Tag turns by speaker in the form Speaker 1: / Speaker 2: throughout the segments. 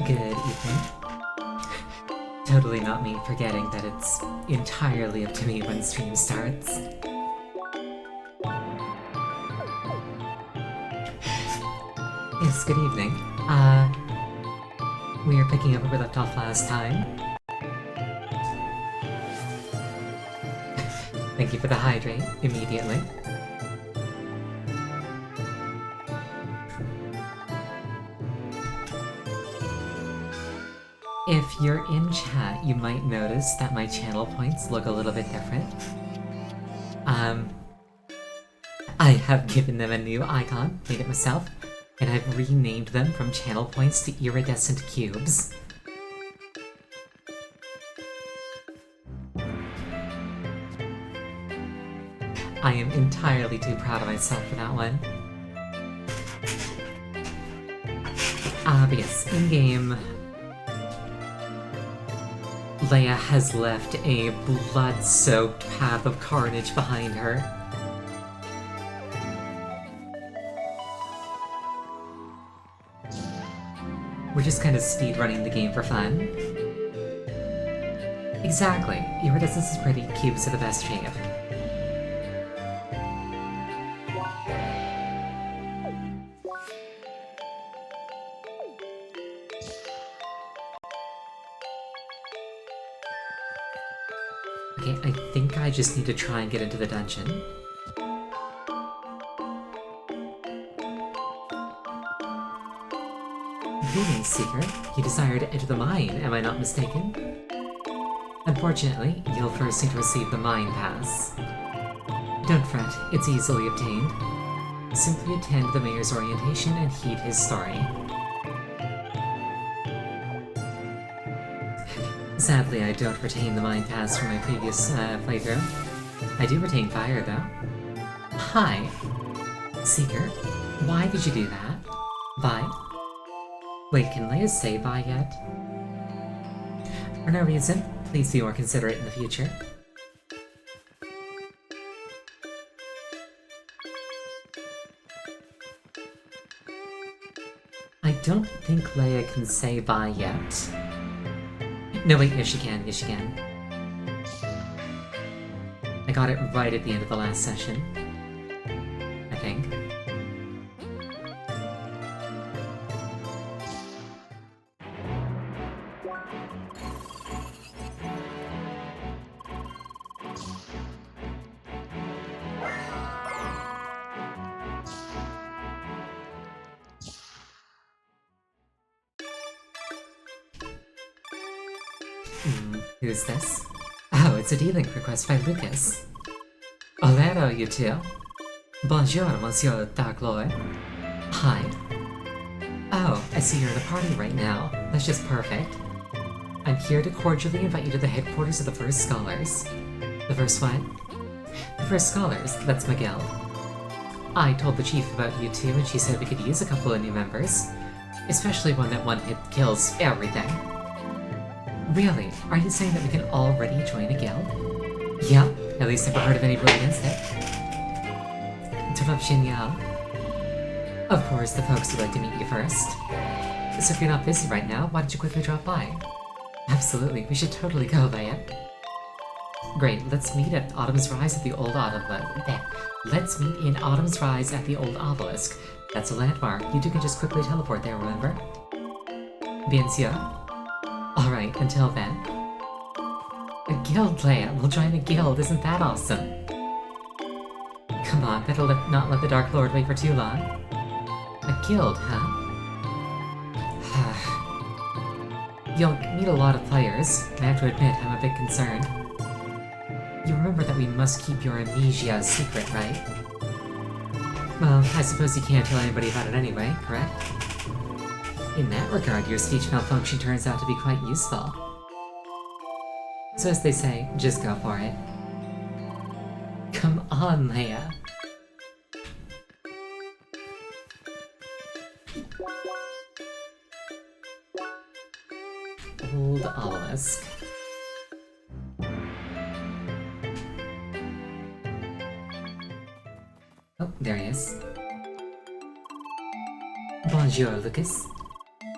Speaker 1: Good evening. Totally not me forgetting that it's entirely up to me when stream starts. Yes, good evening. We are picking up where we left off last time. Thank you for the hydrate immediately. If you're in chat, you might notice that my channel points look a little bit different. I have given them a new icon, made it myself, and I've renamed them from channel points to iridescent cubes. I am entirely too proud of myself for that one. But yes, in-game, Leia has left a blood-soaked path of carnage behind her. We're just kind of speedrunning the game for fun. Exactly. Iridescence is pretty, cubes are the best shape. Okay, I think I just need to try and get into the dungeon. Greetings, Seeker. You desire to enter the mine, am I not mistaken? Unfortunately, you'll first need to receive the mine pass. Don't fret, it's easily obtained. Simply attend the mayor's orientation and heed his story. Sadly, I don't retain the mine pass from my previous playthrough. I do retain fire, though. Hi. Seeker, why did you do that? Bye. Wait, can Leia say bye yet? For no reason. Please be more considerate in the future. I don't think Leia can say bye yet. No, wait, yes she can, yes she can. I got it right at the end of the last session. I think. Who's this? Oh, it's a dealing request by Lucas. Olero, you two. Bonjour, Monsieur Dark Lord. Hi. Oh, I see you're at a party right now. That's just perfect. I'm here to cordially invite you to the headquarters of the First Scholars. The First what? The First Scholars, that's my guild. I told the chief about you two and she said we could use a couple of new members. Especially one that one hit kills everything. Really? Are you saying that we can already join a guild? Yeah, at least I've never heard of any rule against it. Trop génial. Of course, the folks would like to meet you first. So if you're not busy right now, why don't you quickly drop by? Absolutely, we should totally go, Leia. Great, let's meet at Autumn's Rise at the Old Let's meet in Autumn's Rise at the Old Obelisk. That's a landmark. You two can just quickly teleport there, remember? Bien sûr. Alright, until then. A guild, Leia. We'll join a guild, isn't that awesome? Come on, better not let the Dark Lord wait for too long. A guild, huh? You'll meet a lot of players. I have to admit, I'm a bit concerned. You remember that we must keep your amnesia a secret, right? Well, I suppose you can't tell anybody about it anyway, correct? In that regard, your speech malfunction turns out to be quite useful. So as they say, just go for it. Come on, Leia. Old Obelisk. Oh, there he is. Bonjour, Lucas.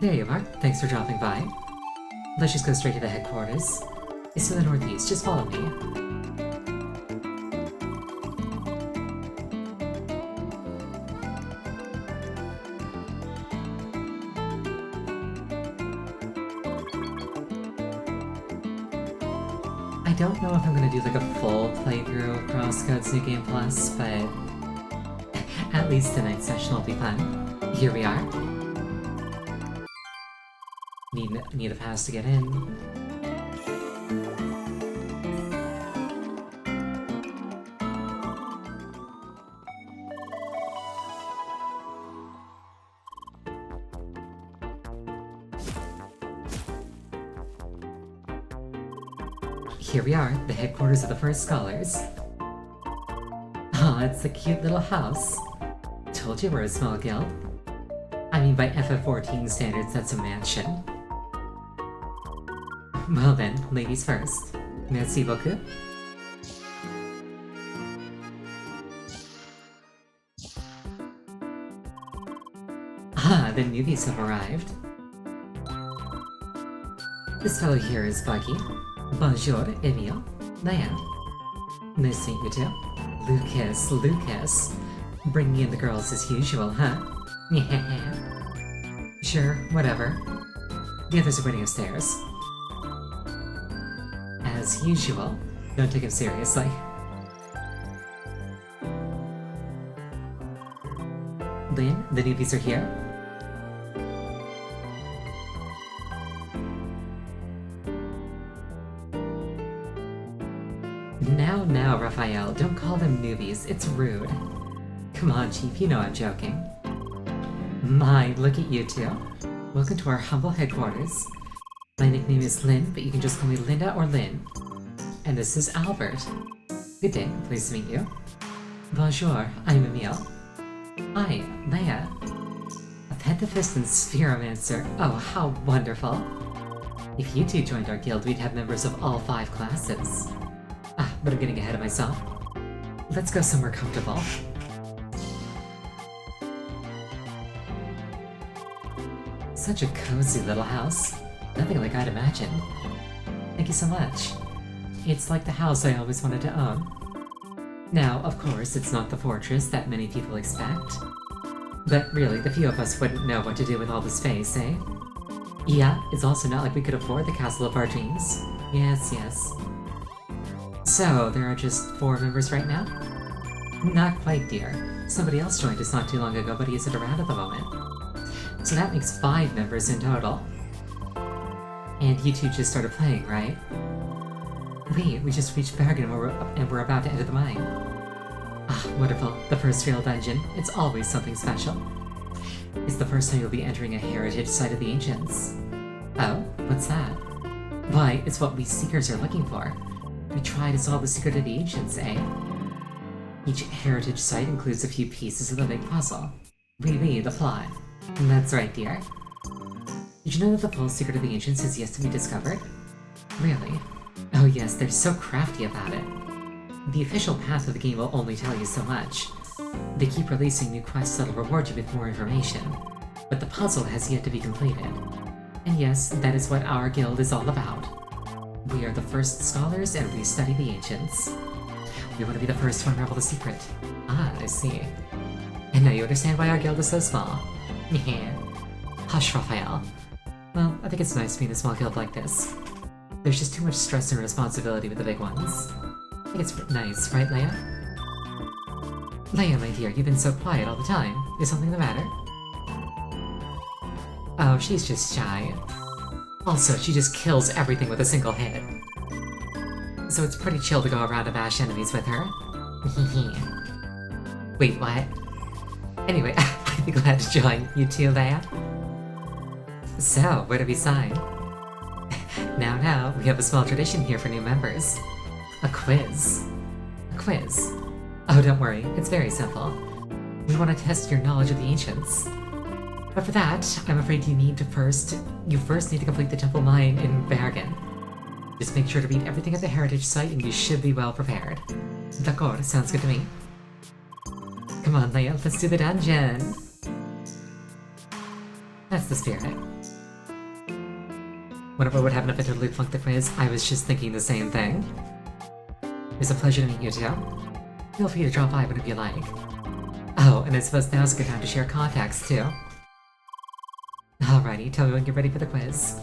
Speaker 1: There you are. Thanks for dropping by. Let's just go straight to the headquarters. It's to the northeast. Just follow me. I don't know if I'm gonna do like a full playthrough of CrossCode's New Game Plus, but at least tonight's session will be fun. Here we are. Need a pass to get in. Here we are, the headquarters of the First Scholars. it's a cute little house. Told you we're a small guild. I mean, by FF14 standards, that's a mansion. Well then, ladies first. Merci beaucoup. Ah, the newbies have arrived. This fellow here is Bucky. Bonjour, Emile. Diane. Nice to meet you too. Lucas. Bringing in the girls as usual, huh? Sure, whatever. The others are waiting upstairs. As usual. Don't take him seriously. Lynn, the newbies are here. Now, Raphael, don't call them newbies, it's rude. Come on, Chief, you know I'm joking. My, look at you two. Welcome to our humble headquarters. My nickname is Lynn, but you can just call me Linda or Lynn. And this is Albert. Good day, pleased to meet you. Bonjour, I'm Emile. Hi, Leia. A pacifist and spheromancer. Oh, how wonderful. If you two joined our guild, we'd have members of all 5 classes. But I'm getting ahead of myself. Let's go somewhere comfortable. Such a cozy little house. Nothing like I'd imagined. Thank you so much. It's like the house I always wanted to own. Now, of course, it's not the fortress that many people expect. But really, the few of us wouldn't know what to do with all the space, eh? Yeah, it's also not like we could afford the castle of our dreams. Yes. So, there are just 4 members right now? Not quite, dear. Somebody else joined us not too long ago, but he isn't around at the moment. So that makes 5 members in total. And you two just started playing, right? We just reached Bergen and we're about to enter the mine. Ah, wonderful. The first real dungeon. It's always something special. It's the first time you'll be entering a heritage site of the ancients. Oh, what's that? Why, it's what we seekers are looking for. We try to solve the secret of the ancients, eh? Each heritage site includes a few pieces of the big puzzle. Oui, the plot. That's right, dear. Did you know that the full secret of the ancients is yet to be discovered? Really? Oh yes, they're so crafty about it. The official path of the game will only tell you so much. They keep releasing new quests that'll reward you with more information, but the puzzle has yet to be completed. And yes, that is what our guild is all about. We are the first scholars and we study the ancients. We want to be the first to unravel the secret. Ah, I see. And now you understand why our guild is so small. Hush, Raphael. Well, I think it's nice being a small guild like this. There's just too much stress and responsibility with the big ones. I think it's nice, right, Leia? Leia, my dear, you've been so quiet all the time. Is something the matter? Oh, she's just shy. Also, she just kills everything with a single hit. So it's pretty chill to go around and bash enemies with her. Wait, what? Anyway, I'd be glad to join you too, Leia. So, where do we sign? Now, we have a small tradition here for new members. A quiz. A quiz? Oh, don't worry, it's very simple. We want to test your knowledge of the ancients. But for that, I'm afraid you first need to complete the temple mine in Bergen. Just make sure to read everything at the heritage site and you should be well prepared. D'accord, sounds good to me. Come on, Leia, let's do the dungeon! That's the spirit. Whatever would happen if I totally flunked the quiz, I was just thinking the same thing. It's a pleasure to meet you too. Feel free to drop by whenever you like. Oh, and I suppose now's a good time to share contacts too. Alrighty, tell me when you're ready for the quiz.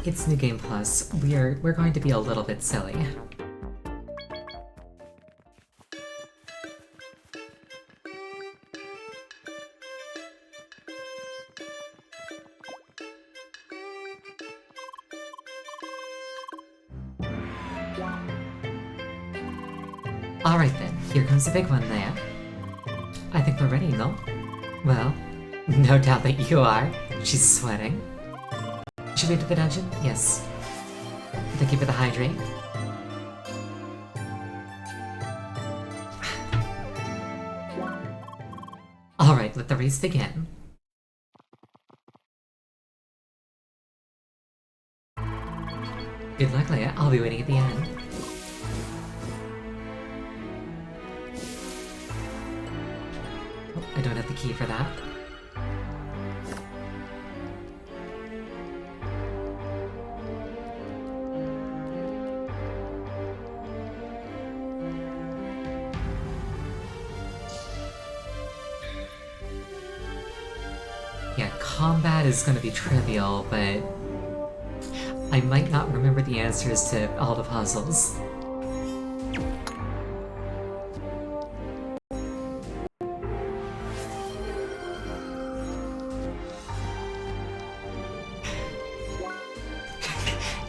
Speaker 1: It's New Game Plus. We're going to be a little bit silly. Alright then, here comes the big one there. I think we're ready, no? Well, no doubt that you are. She's sweating. Should we enter the dungeon? Yes. Thank you for the hydrate. Alright, let the race begin. Good luck, Leia. I'll be waiting at the end. Oh, I don't have the key for that. Yeah, combat is gonna be trivial, but I might not remember the answers to all the puzzles.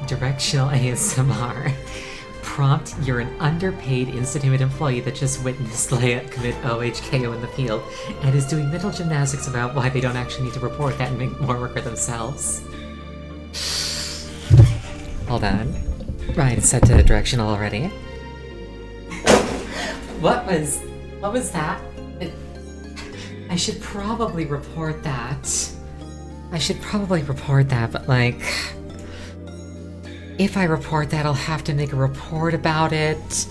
Speaker 1: Directional ASMR. Prompt, you're an underpaid Institute employee that just witnessed Leia commit OHKO in the field and is doing mental gymnastics about why they don't actually need to report that and make more work for themselves. Hold on. Right, it's set to directional already. What was that? I should probably report that. But like... if I report that, I'll have to make a report about it.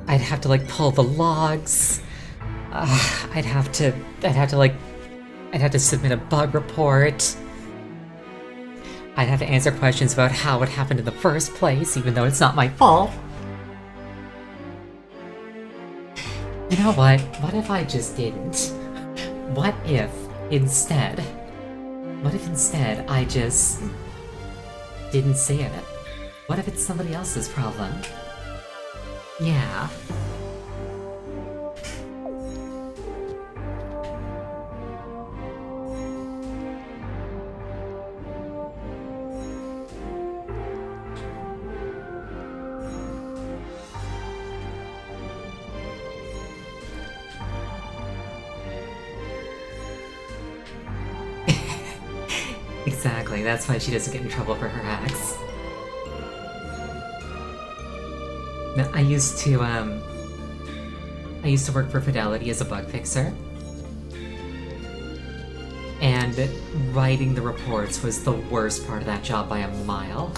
Speaker 1: I'd have to like pull the logs. I'd have to submit a bug report. I'd have to answer questions about how it happened in the first place, even though it's not my fault. You know what? What if I just didn't? What if instead I just didn't say it? What if it's somebody else's problem? Yeah. Exactly, that's why she doesn't get in trouble for her hacks. Now, I used to work for Fidelity as a bug fixer. And writing the reports was the worst part of that job by a mile.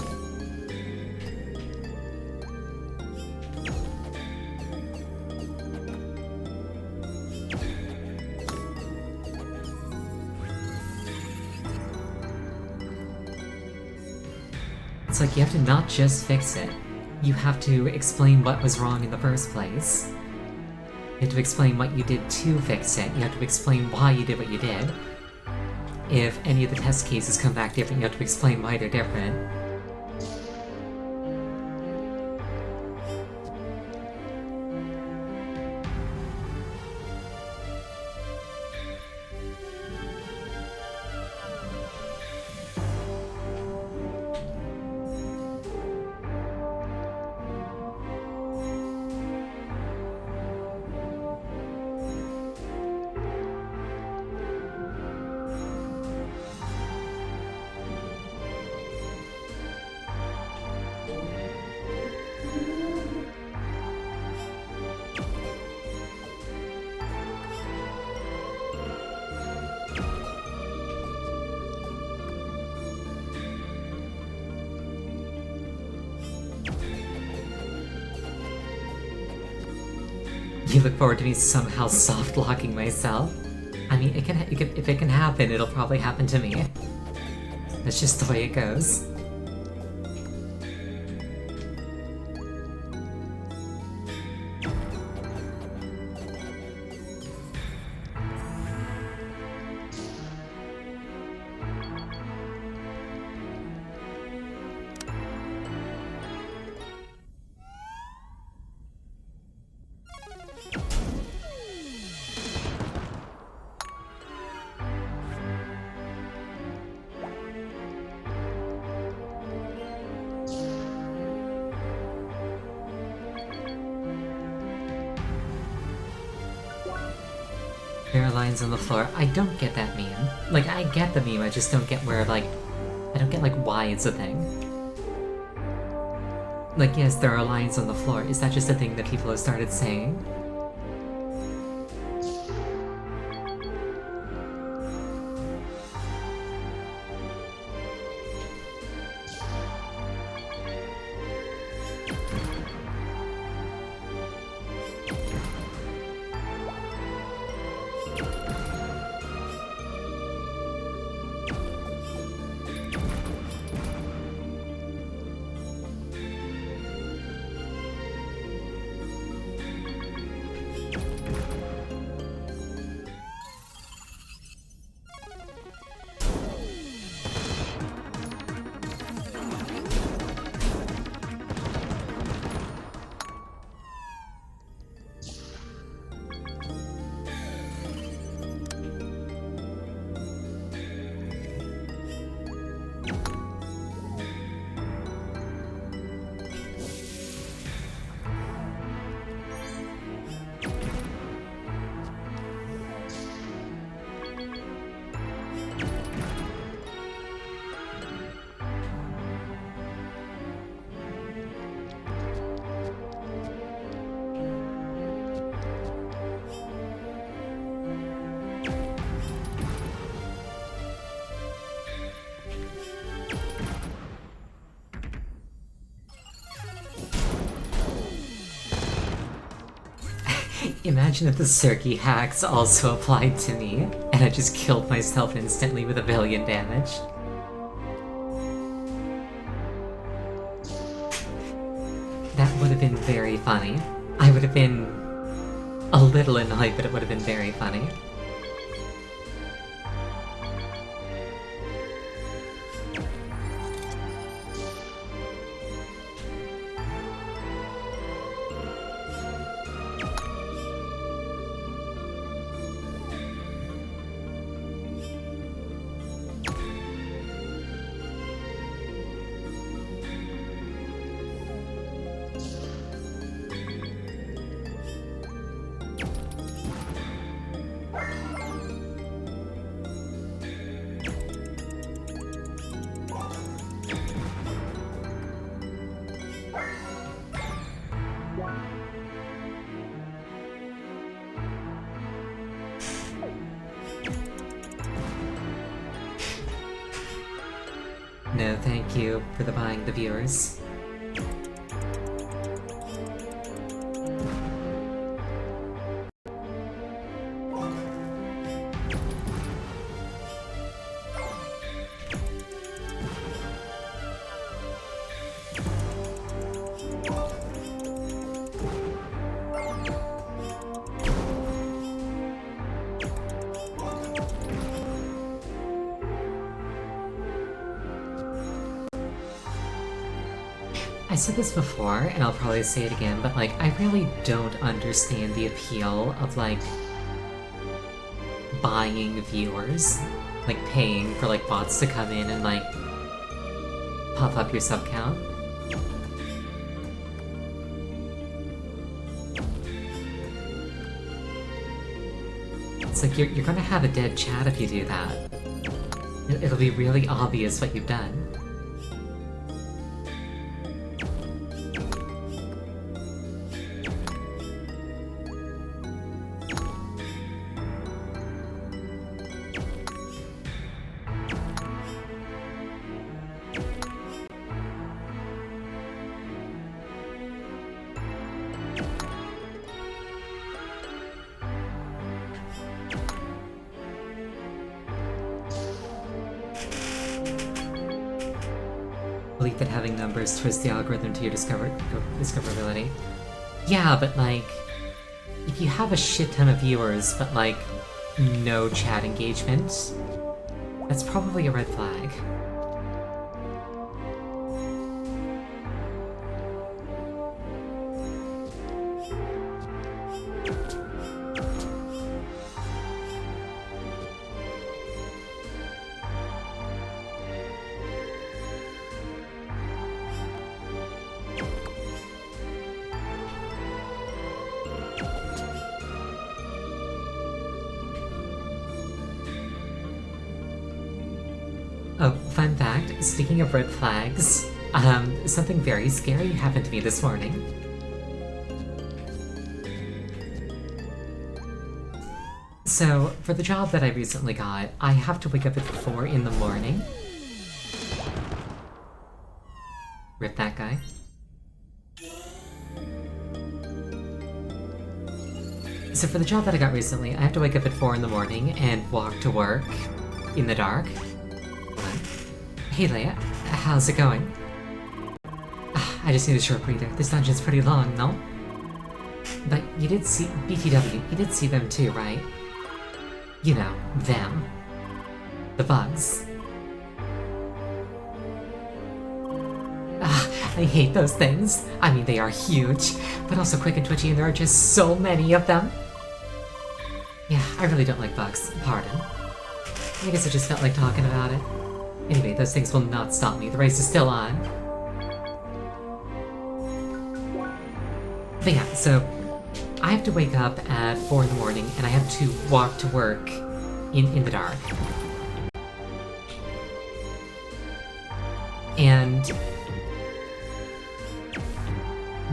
Speaker 1: It's like you have to not just fix it, you have to explain what was wrong in the first place. You have to explain what you did to fix it, you have to explain why you did what you did. If any of the test cases come back different, you have to explain why they're different. You look forward to me somehow soft-locking myself? I mean, if it can happen, it'll probably happen to me. That's just the way it goes. There are lines on the floor. I don't get that meme. Like, I get the meme, I just don't get where, like... I don't get, like, why it's a thing. Like, yes, there are lines on the floor. Is that just a thing that people have started saying? Imagine if the Cirky hacks also applied to me, and I just killed myself instantly with 1,000,000,000 damage. That would have been very funny. I would have been a little annoyed, but it would have been very funny. No, thank you for the buying the viewers. I said this before, and I'll probably say it again, but like, I really don't understand the appeal of like buying viewers, like paying for like bots to come in and like puff up your sub count. It's like you're gonna have a dead chat if you do that. It'll be really obvious what you've done. Believe that having numbers twists the algorithm to your discoverability. Yeah, but like, if you have a shit ton of viewers, but like, no chat engagement, that's probably a red flag. Oh, fun fact, speaking of red flags, something very scary happened to me this morning. So, for the job that I recently got, I have to wake up at 4 in the morning. Rip that guy. So for the job that I got recently, I have to wake up at 4 in the morning and walk to work in the dark. Hey Leia, how's it going? I just need a short breather. This dungeon's pretty long, no? But you did see BTW, you did see them too, right? You know, them. The bugs. I hate those things. I mean, they are huge, but also quick and twitchy, and there are just so many of them. Yeah, I really don't like bugs. Pardon. I guess I just felt like talking about it. Anyway, those things will not stop me. The race is still on. But yeah, so I have to wake up at 4 in the morning, and I have to walk to work in the dark. And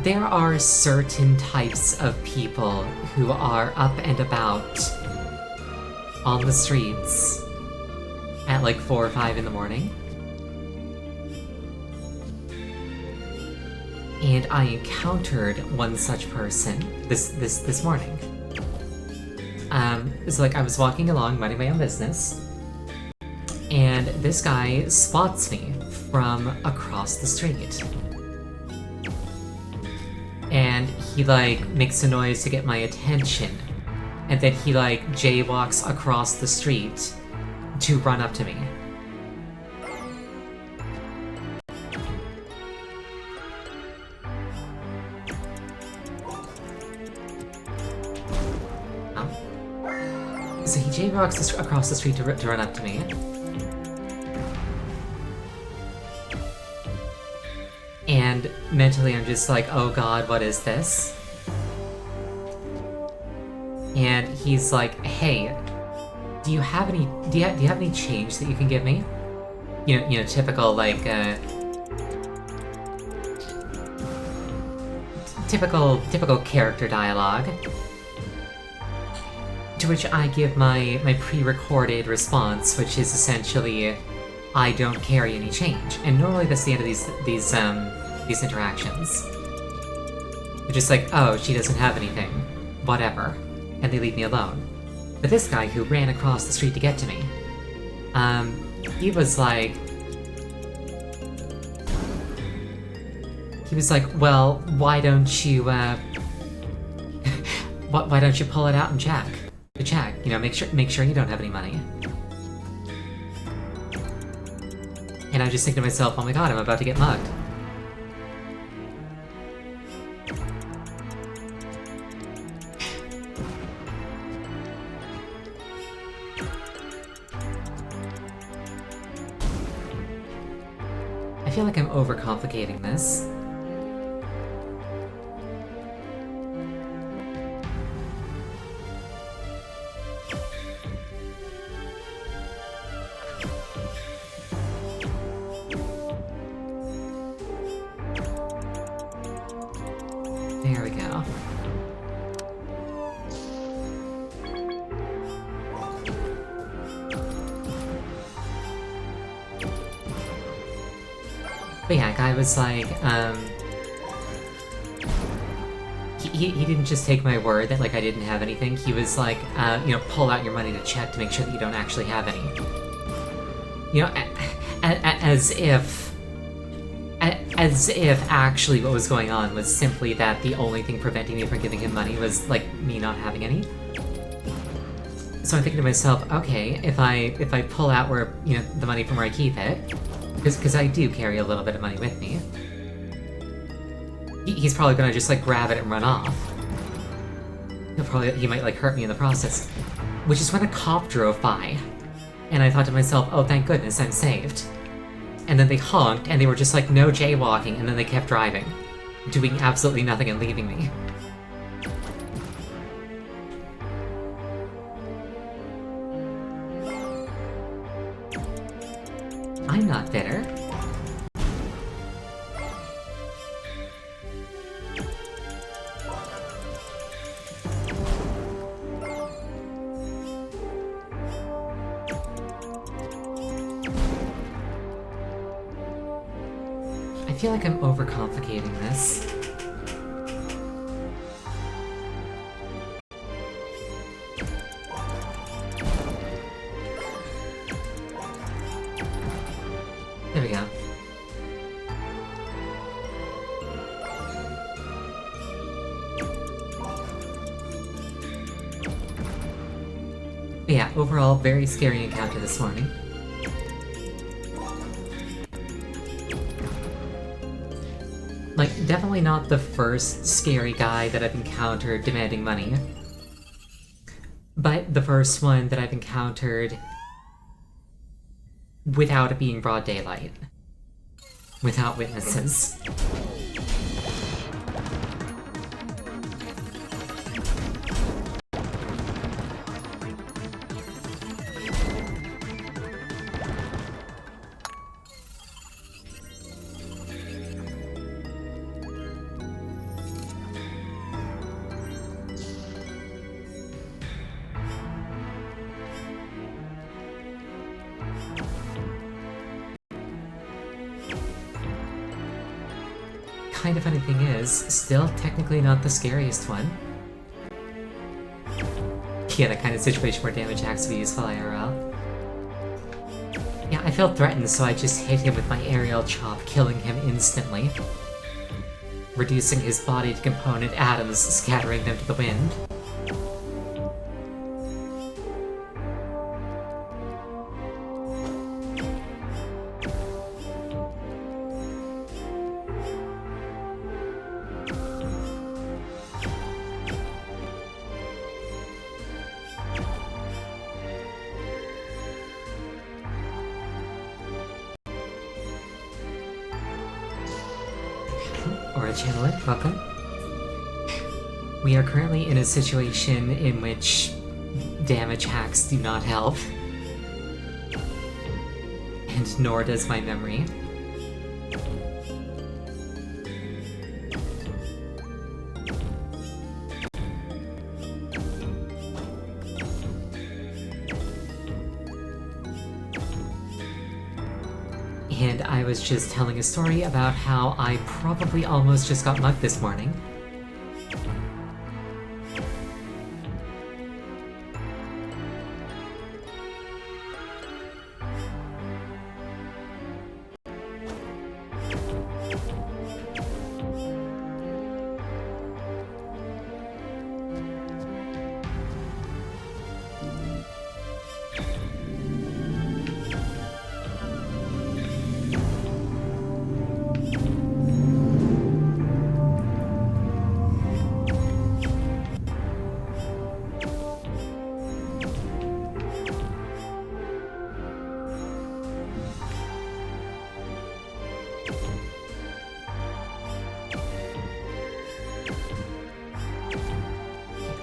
Speaker 1: there are certain types of people who are up and about on the streets at like 4 or 5 in the morning. And I encountered one such person this morning. So like I was walking along, minding my own business, and this guy spots me from across the street. And he like makes a noise to get my attention, and then he like jaywalks across the street to run up to me. So he jaywalks across the street to run up to me. And mentally I'm just like, oh god, what is this? And he's like, hey, do you have any change that you can give me? You know, typical like typical character dialogue. To which I give my pre-recorded response, which is essentially, I don't carry any change. And normally that's the end of these interactions. They're just like, oh, she doesn't have anything. Whatever. And they leave me alone. But this guy who ran across the street to get to me, he was like, well, why don't you pull it out and check? You know, make sure you don't have any money. And I'm just thinking to myself, oh my god, I'm about to get mugged. I feel like I'm overcomplicating this. There we go. But yeah, guy was like, he didn't just take my word that like I didn't have anything. He was like, you know, pull out your money to check to make sure that you don't actually have any. You know, as if actually what was going on was simply that the only thing preventing me from giving him money was like me not having any. So I'm thinking to myself, okay, if I pull out where, you know, the money from where I keep it, because I do carry a little bit of money with me, he's probably gonna just like grab it and run off. He might like hurt me in the process. Which is when a cop drove by, and I thought to myself, oh thank goodness, I'm saved. And then they honked, and they were just like, no jaywalking, and then they kept driving, doing absolutely nothing and leaving me. I'm not bitter. I feel like I'm overcomplicating this. There we go. But yeah, overall, very scary encounter this morning. Like, definitely not the first scary guy that I've encountered demanding money. But the first one that I've encountered without it being broad daylight. Without witnesses. Kind of funny thing is, still technically not the scariest one. Yeah, that kind of situation where damage hacks would be useful IRL. Yeah, I felt threatened, so I just hit him with my aerial chop, killing him instantly. Reducing his body to component atoms, scattering them to the wind. Or a channeler, welcome. We are currently in a situation in which damage hacks do not help. And nor does my memory. And I was just telling a story about how I probably almost just got mugged this morning.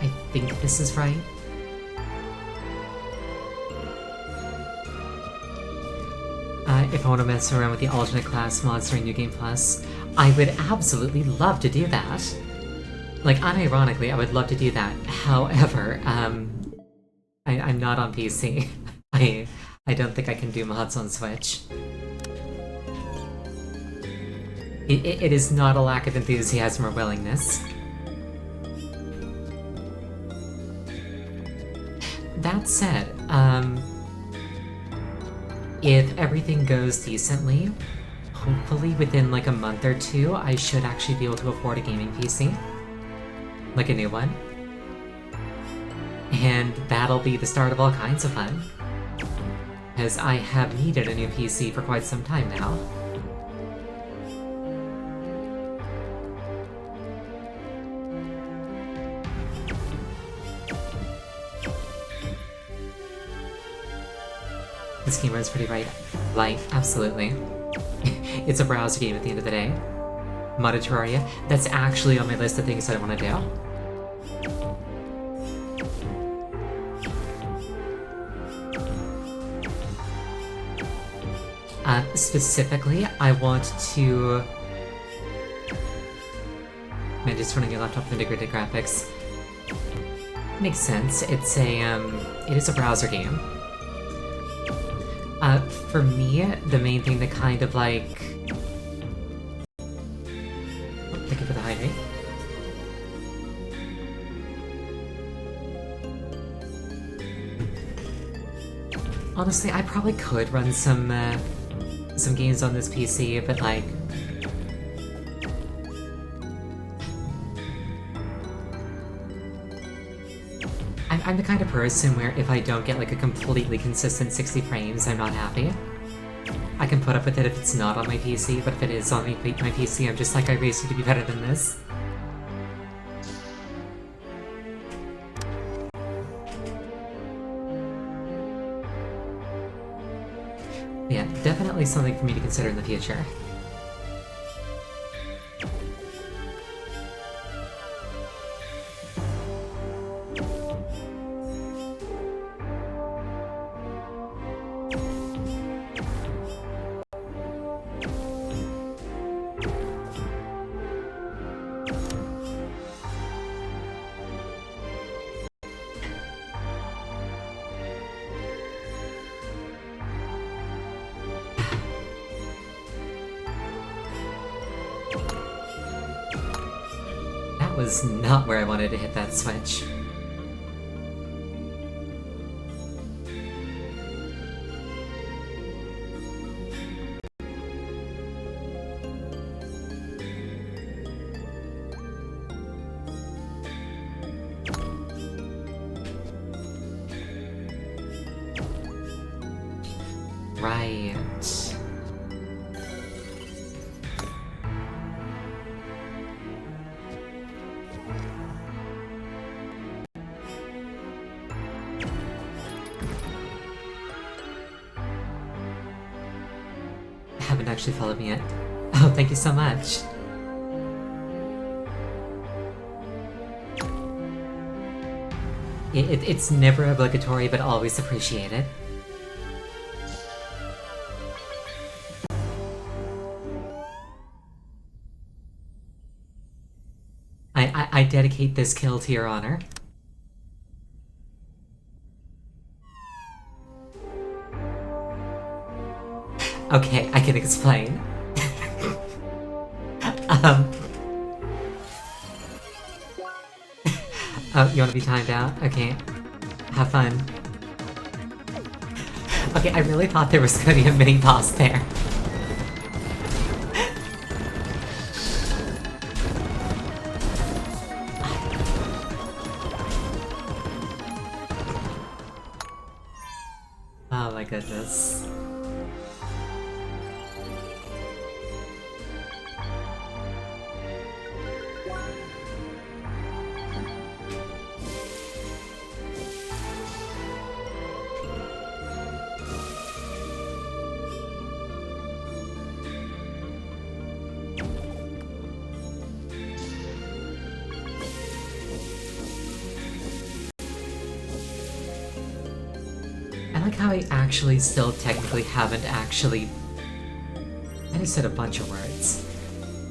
Speaker 1: I think this is right. If I want to mess around with the alternate class mods during New Game Plus, I would absolutely love to do that. Like, unironically, I would love to do that. However, I'm not on PC. I don't think I can do mods on Switch. It is not a lack of enthusiasm or willingness. That said, if everything goes decently, hopefully within like a month or two, I should actually be able to afford a gaming PC. Like a new one. And that'll be the start of all kinds of fun. Because I have needed a new PC for quite some time now. This game runs pretty light, absolutely. It's a browser game at the end of the day. Modded Terraria, that's actually on my list of things that I want to do. Specifically, I want to... Man, just running your laptop with integrated graphics. Makes sense. It's a, it is a browser game. For me, the main thing that kind of like... Oh, thank you for the hydrate. Honestly, I probably could run some games on this PC, but like... I'm the kind of person where if I don't get like a completely consistent 60 frames, I'm not happy. I can put up with it if it's not on my PC, but if it is on my PC, I'm just like, I raised you to be better than this. Yeah, definitely something for me to consider in the future. That was not where I wanted to hit that switch. Right. Haven't actually followed me yet. Oh, thank you so much. It's never obligatory, but always appreciated. I dedicate this kill to your honor. Okay, I can explain. Oh, you wanna be timed out? Okay. Have fun. Okay, I really thought there was gonna be a mini boss there. Oh my goodness. I like how I actually still technically haven't actually... I just said a bunch of words.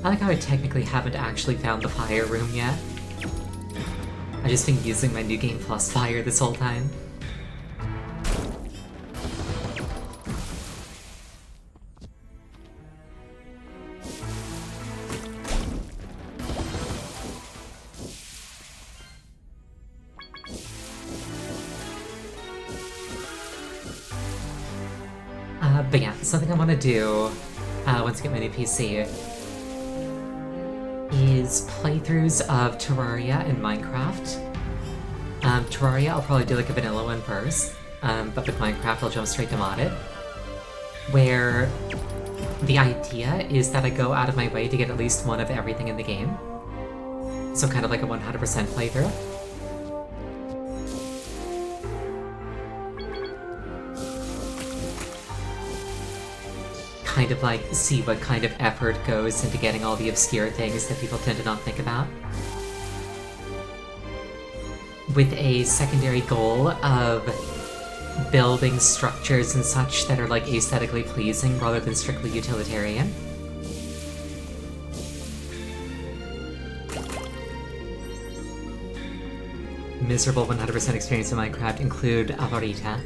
Speaker 1: I like how I technically haven't actually found the fire room yet. I've just been using my New Game Plus fire this whole time. But yeah, something I want to do once I get my new PC is playthroughs of Terraria and Minecraft. Terraria, I'll probably do like a vanilla one first, but with Minecraft I'll jump straight to modded, where the idea is that I go out of my way to get at least one of everything in the game. So kind of like a 100% playthrough. Kind of like see what kind of effort goes into getting all the obscure things that people tend to not think about. With a secondary goal of building structures and such that are like aesthetically pleasing rather than strictly utilitarian. Miserable 100% experience in Minecraft include Avarita.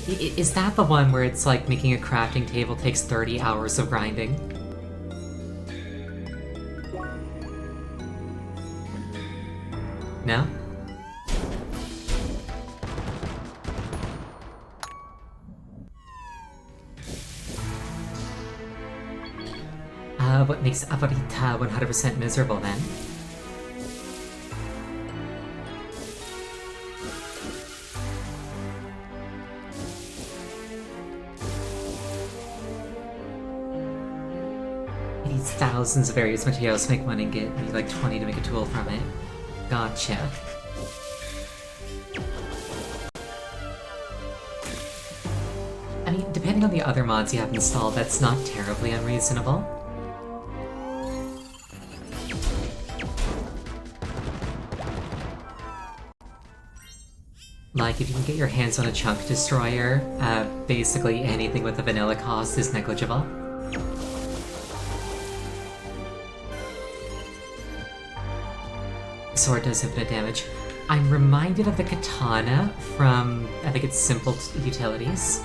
Speaker 1: Is that the one where it's like making a crafting table takes 30 hours of grinding? No? What makes Avarita 100% miserable then? It needs thousands of various materials to make one ingot, and you need like 20 to make a tool from it. Gotcha. I mean, depending on the other mods you have installed, that's not terribly unreasonable. Like, if you can get your hands on a chunk destroyer, basically anything with a vanilla cost is negligible. Sword does infinite damage. I'm reminded of the katana from, I think it's Simple Utilities,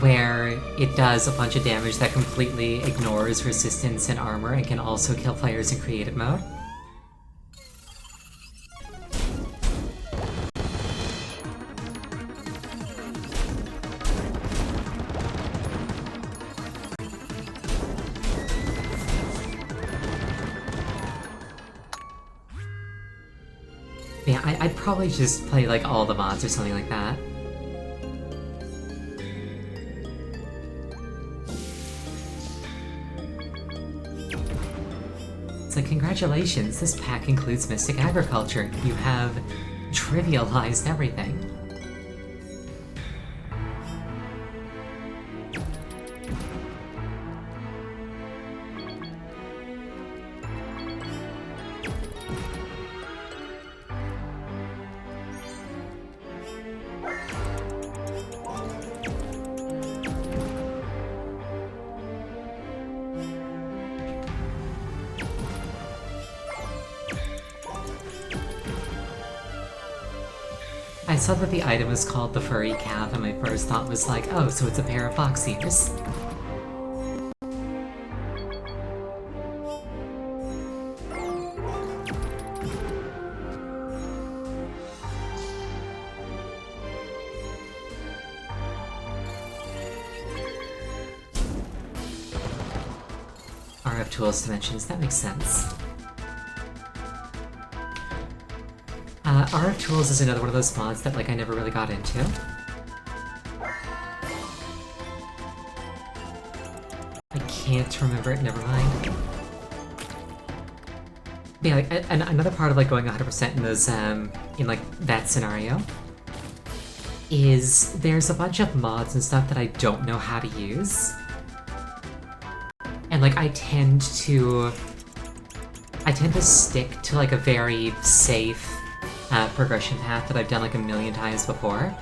Speaker 1: where it does a bunch of damage that completely ignores resistance and armor and can also kill players in creative mode. Yeah, I'd probably just play like all the mods or something like that. It's like, congratulations, this pack includes Mystic Agriculture. You have trivialized everything. I saw that the item was called the Furry Calf, and my first thought was like, oh, so it's a pair of fox ears. RF Tools Dimensions, that makes sense. RF Tools is another one of those mods that like I never really got into. I can't remember it, never mind. But yeah, like, another part of like going 100% in those, in like that scenario, is there's a bunch of mods and stuff that I don't know how to use. And like I tend to stick to like a very safe progression path that I've done like a million times before.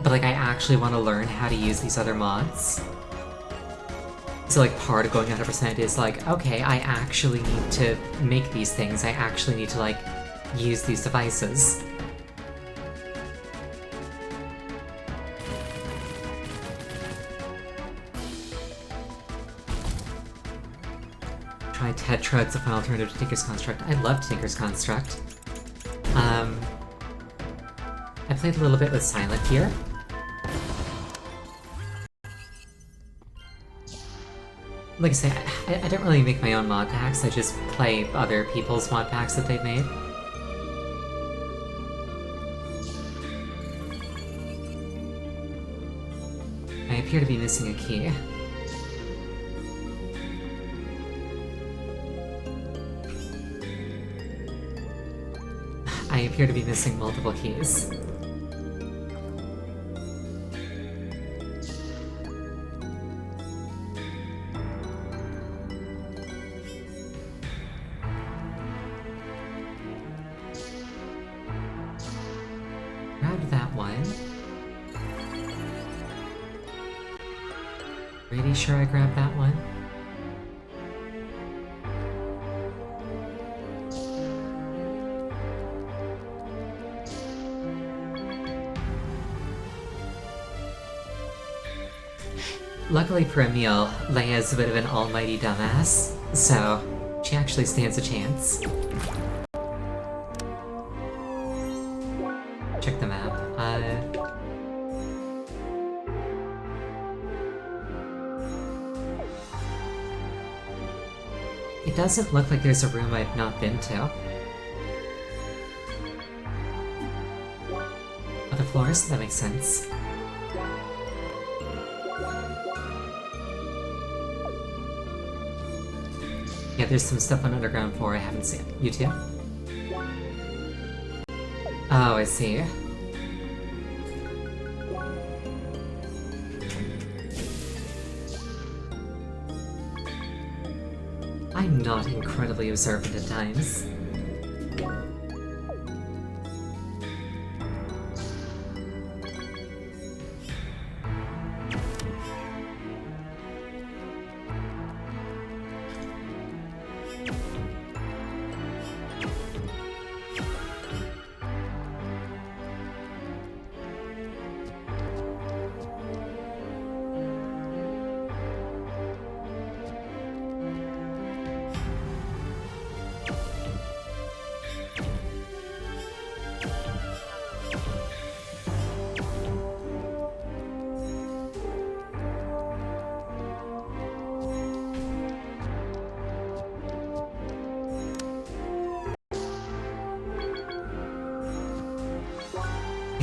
Speaker 1: But like I actually want to learn how to use these other mods. So like part of going 100% is like, okay, I actually need to make these things, I actually need to like use these devices. Try Tetra, it's a fun alternative to Tinker's Construct. I love Tinker's Construct. I played a little bit with Silent here. Like I say, I don't really make my own mod packs, I just play other people's mod packs that they've made. I appear to be missing a key. I appear to be missing multiple keys. Pretty sure I grabbed that one. Luckily for Emil, Leia's a bit of an almighty dumbass, so she actually stands a chance. Check the map. It doesn't look like there's a room I've not been to. Other floors? That makes sense. Yeah, there's some stuff on underground floor I haven't seen. You too? Oh, I see. I'm not incredibly observant at times.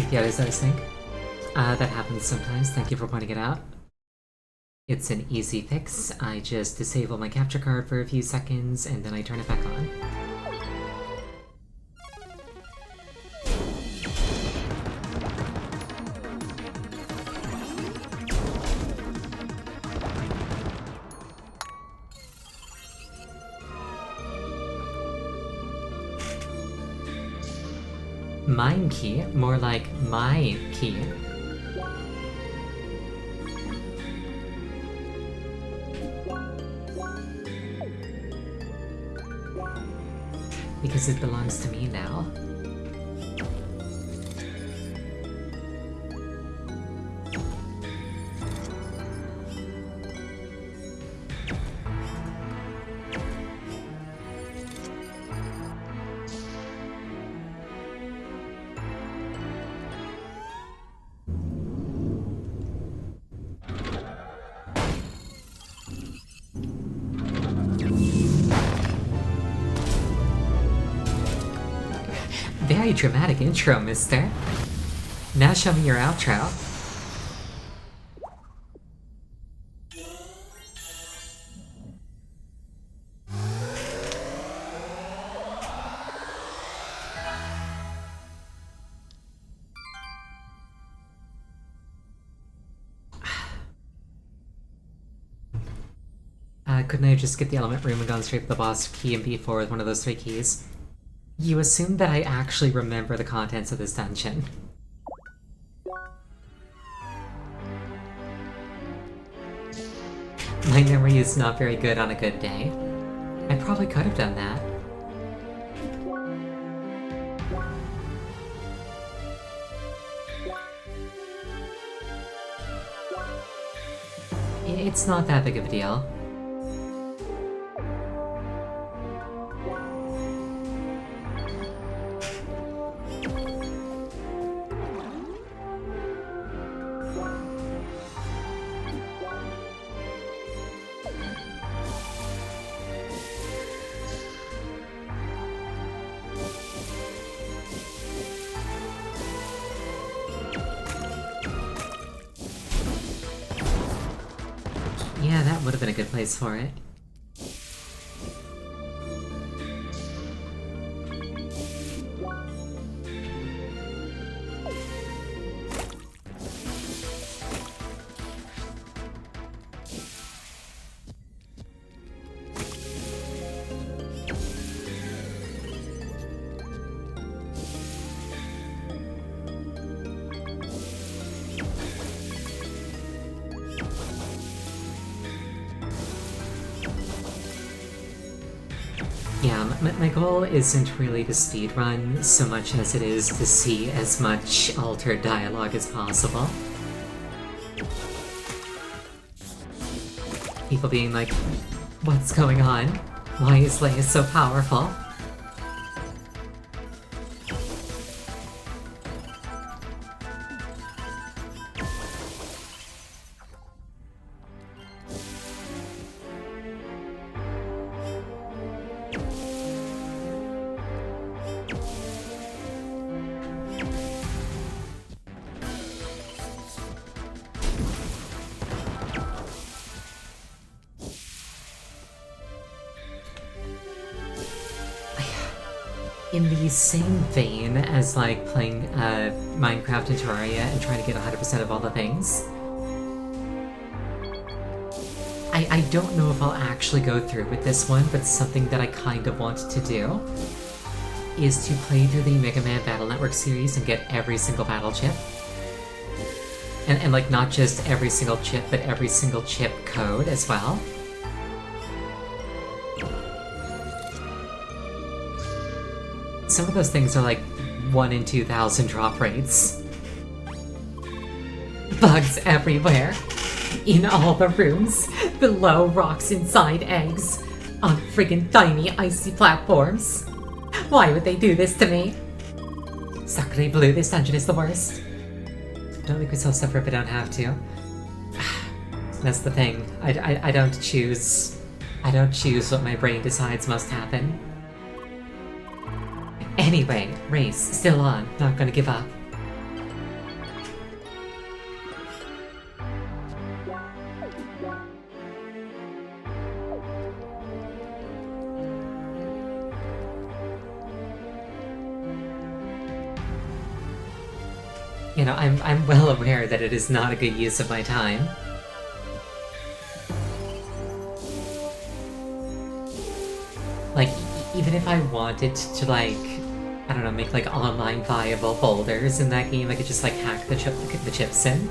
Speaker 1: The others I think. That happens sometimes, thank you for pointing it out. It's an easy fix, I just disable my capture card for a few seconds and then I turn it back on. Mine key? More like my key. Because it belongs to me now. Very dramatic intro, mister. Now show me your outro. Couldn't I just get the element room and gone straight to the boss key and B4 with one of those 3 keys? You assume that I actually remember the contents of this dungeon. My memory is not very good on a good day. I probably could have done that. It's not that big of a deal. Yeah, that would have been a good place for it. my goal isn't really to speedrun so much as it is to see as much altered dialogue as possible. People being like, what's going on? Why is Leia so powerful? In the same vein as like playing Minecraft and Terraria and trying to get 100% of all the things, I don't know if I'll actually go through with this one, but something that I kind of want to do is to play through the Mega Man Battle Network series and get every single battle chip. And like not just every single chip, but every single chip code as well. Some of those things are like 1 in 2,000 drop rates. Bugs everywhere. In all the rooms. Below rocks, inside eggs. On friggin' tiny icy platforms. Why would they do this to me? Sakura Blue, this dungeon is the worst. Don't make myself suffer if I don't have to. That's the thing. I don't choose... I don't choose what my brain decides must happen. Anyway, race, still on, not gonna give up. You know, I'm well aware that it is not a good use of my time. Like, even if I wanted to, like, I don't know, make, like, online viable folders in that game, I could just, like, hack the chips in.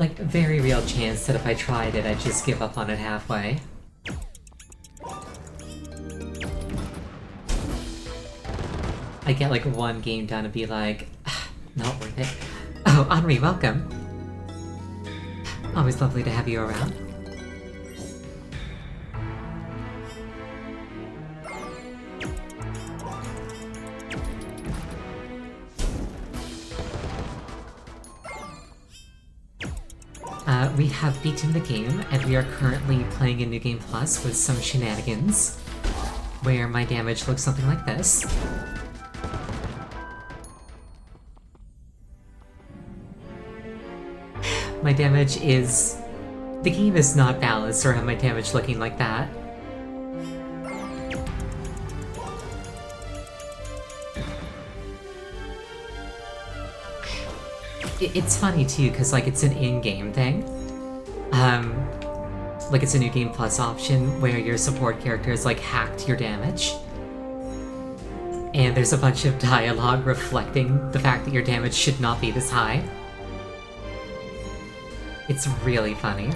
Speaker 1: Like, very real chance that if I tried it, I'd just give up on it halfway. I get like one game done and be like, not worth it. Oh, Henri, welcome. Always lovely to have you around. We have beaten the game, and we are currently playing a New Game Plus with some shenanigans, where my damage looks something like this. My damage is... The game is not balanced or have my damage looking like that. It's funny too, because like it's an in-game thing. Like it's a New Game Plus option where your support character is like hacked your damage. And there's a bunch of dialogue reflecting the fact that your damage should not be this high. It's really funny.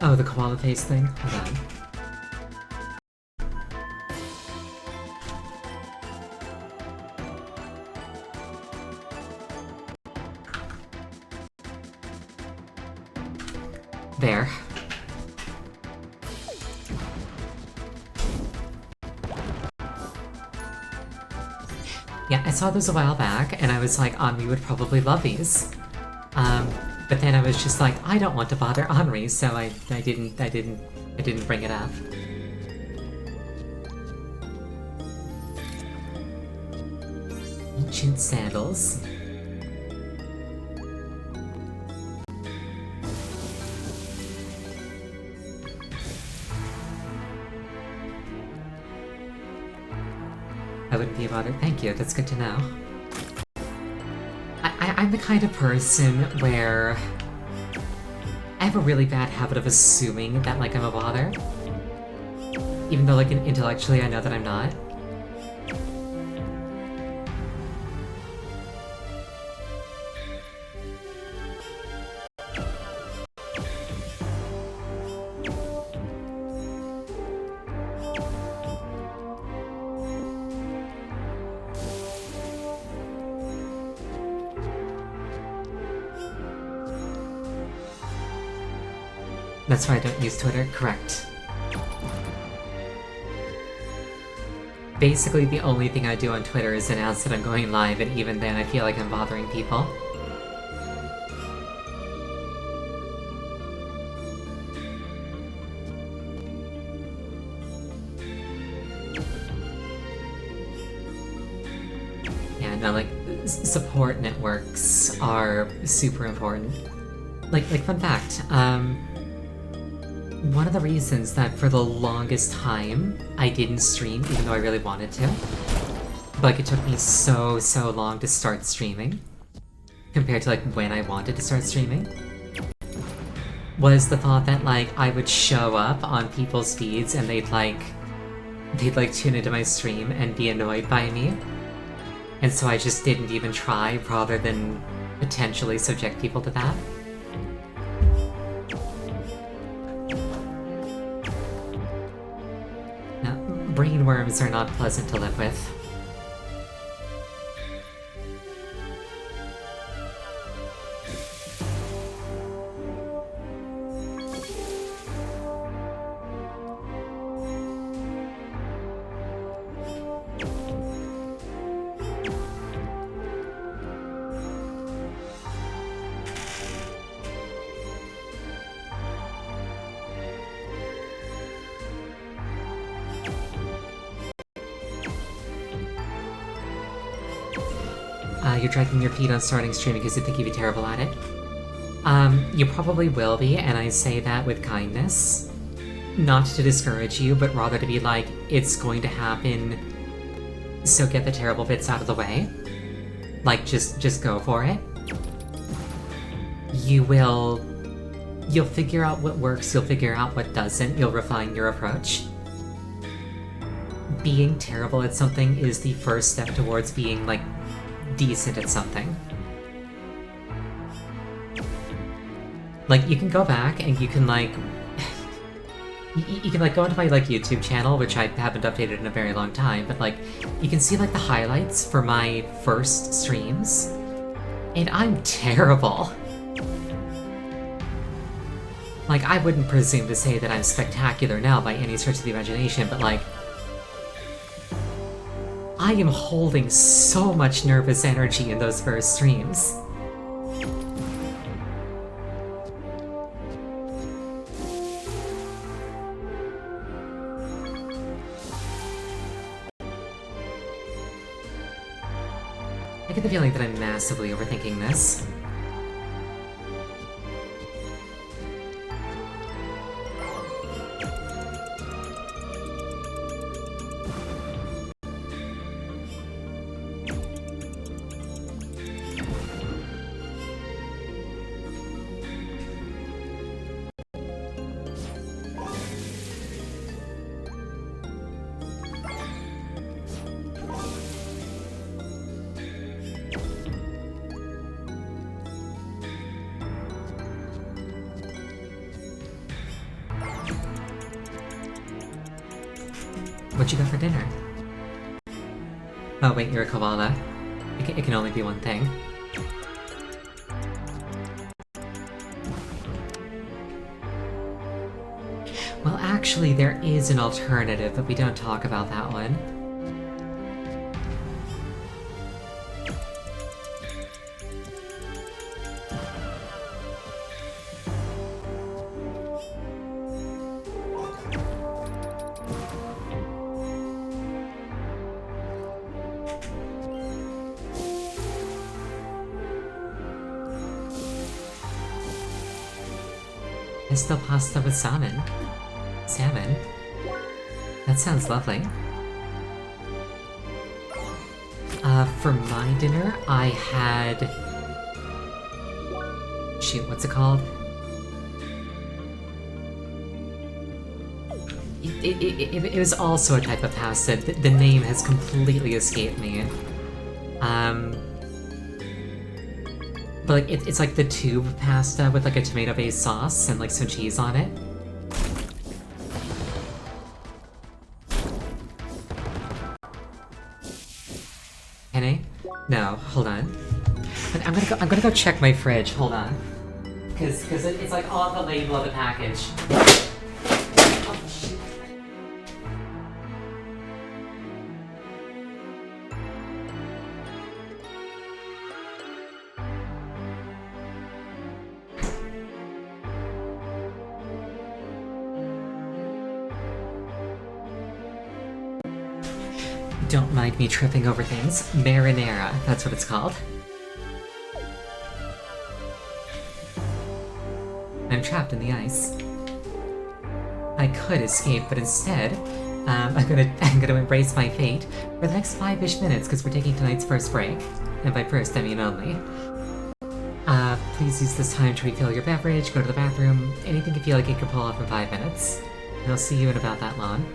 Speaker 1: Oh, the koala face thing? Hold on. There. Yeah, I saw those a while back, and I was like, Henri would probably love these. But then I was just like, I don't want to bother Henri, so I didn't bring it up. Ancient sandals. I wouldn't be bothered. Thank you, that's good to know. I'm the kind of person where I have a really bad habit of assuming that, like, I'm a bother. Even though, like, intellectually I know that I'm not. That's why I don't use Twitter, correct. Basically, the only thing I do on Twitter is announce that I'm going live, and even then I feel like I'm bothering people. Yeah, no, like, support networks are super important. Like, fun fact, one of the reasons that for the longest time I didn't stream, even though I really wanted to, like, it took me so long to start streaming, compared to, like, when I wanted to start streaming, was the thought that, like, I would show up on people's feeds and they'd tune into my stream and be annoyed by me. And so I just didn't even try, rather than potentially subject people to that. Brainworms are not pleasant to live with. You're dragging your feet on starting streaming because you think you'd be terrible at it. You probably will be, and I say that with kindness. Not to discourage you, but rather to be like, it's going to happen, so get the terrible bits out of the way. Like, just go for it. You'll figure out what works, you'll figure out what doesn't, you'll refine your approach. Being terrible at something is the first step towards being, like, decent at something. Like, you can go back and you can, like... you can, like, go into my, like, YouTube channel, which I haven't updated in a very long time, but, like, you can see, like, the highlights for my first streams, and I'm terrible. Like, I wouldn't presume to say that I'm spectacular now by any stretch of the imagination, but, like, I am holding so much nervous energy in those first streams. I get the feeling that I'm massively overthinking this. What you got for dinner? Oh wait, you're a koala. It can only be one thing. Well, actually, there is an alternative, but we don't talk about that one. Pesto pasta with salmon. Salmon? That sounds lovely. For my dinner, I had... Shoot, what's it called? It was also a type of pasta. The name has completely escaped me. But like, it's like the tube pasta with like a tomato-based sauce and like some cheese on it. Can I? No, hold on. I'm gonna go check my fridge, hold on. Cause it's like on the label of the package. Oh, shit. Don't mind me tripping over things. Marinara, that's what it's called. I'm trapped in the ice. I could escape, but instead, I'm gonna embrace my fate for the next 5-ish minutes because we're taking tonight's first break. And by first, I mean only. Please use this time to refill your beverage, go to the bathroom, anything you feel like you can pull off in 5 minutes. And I'll see you in about that long.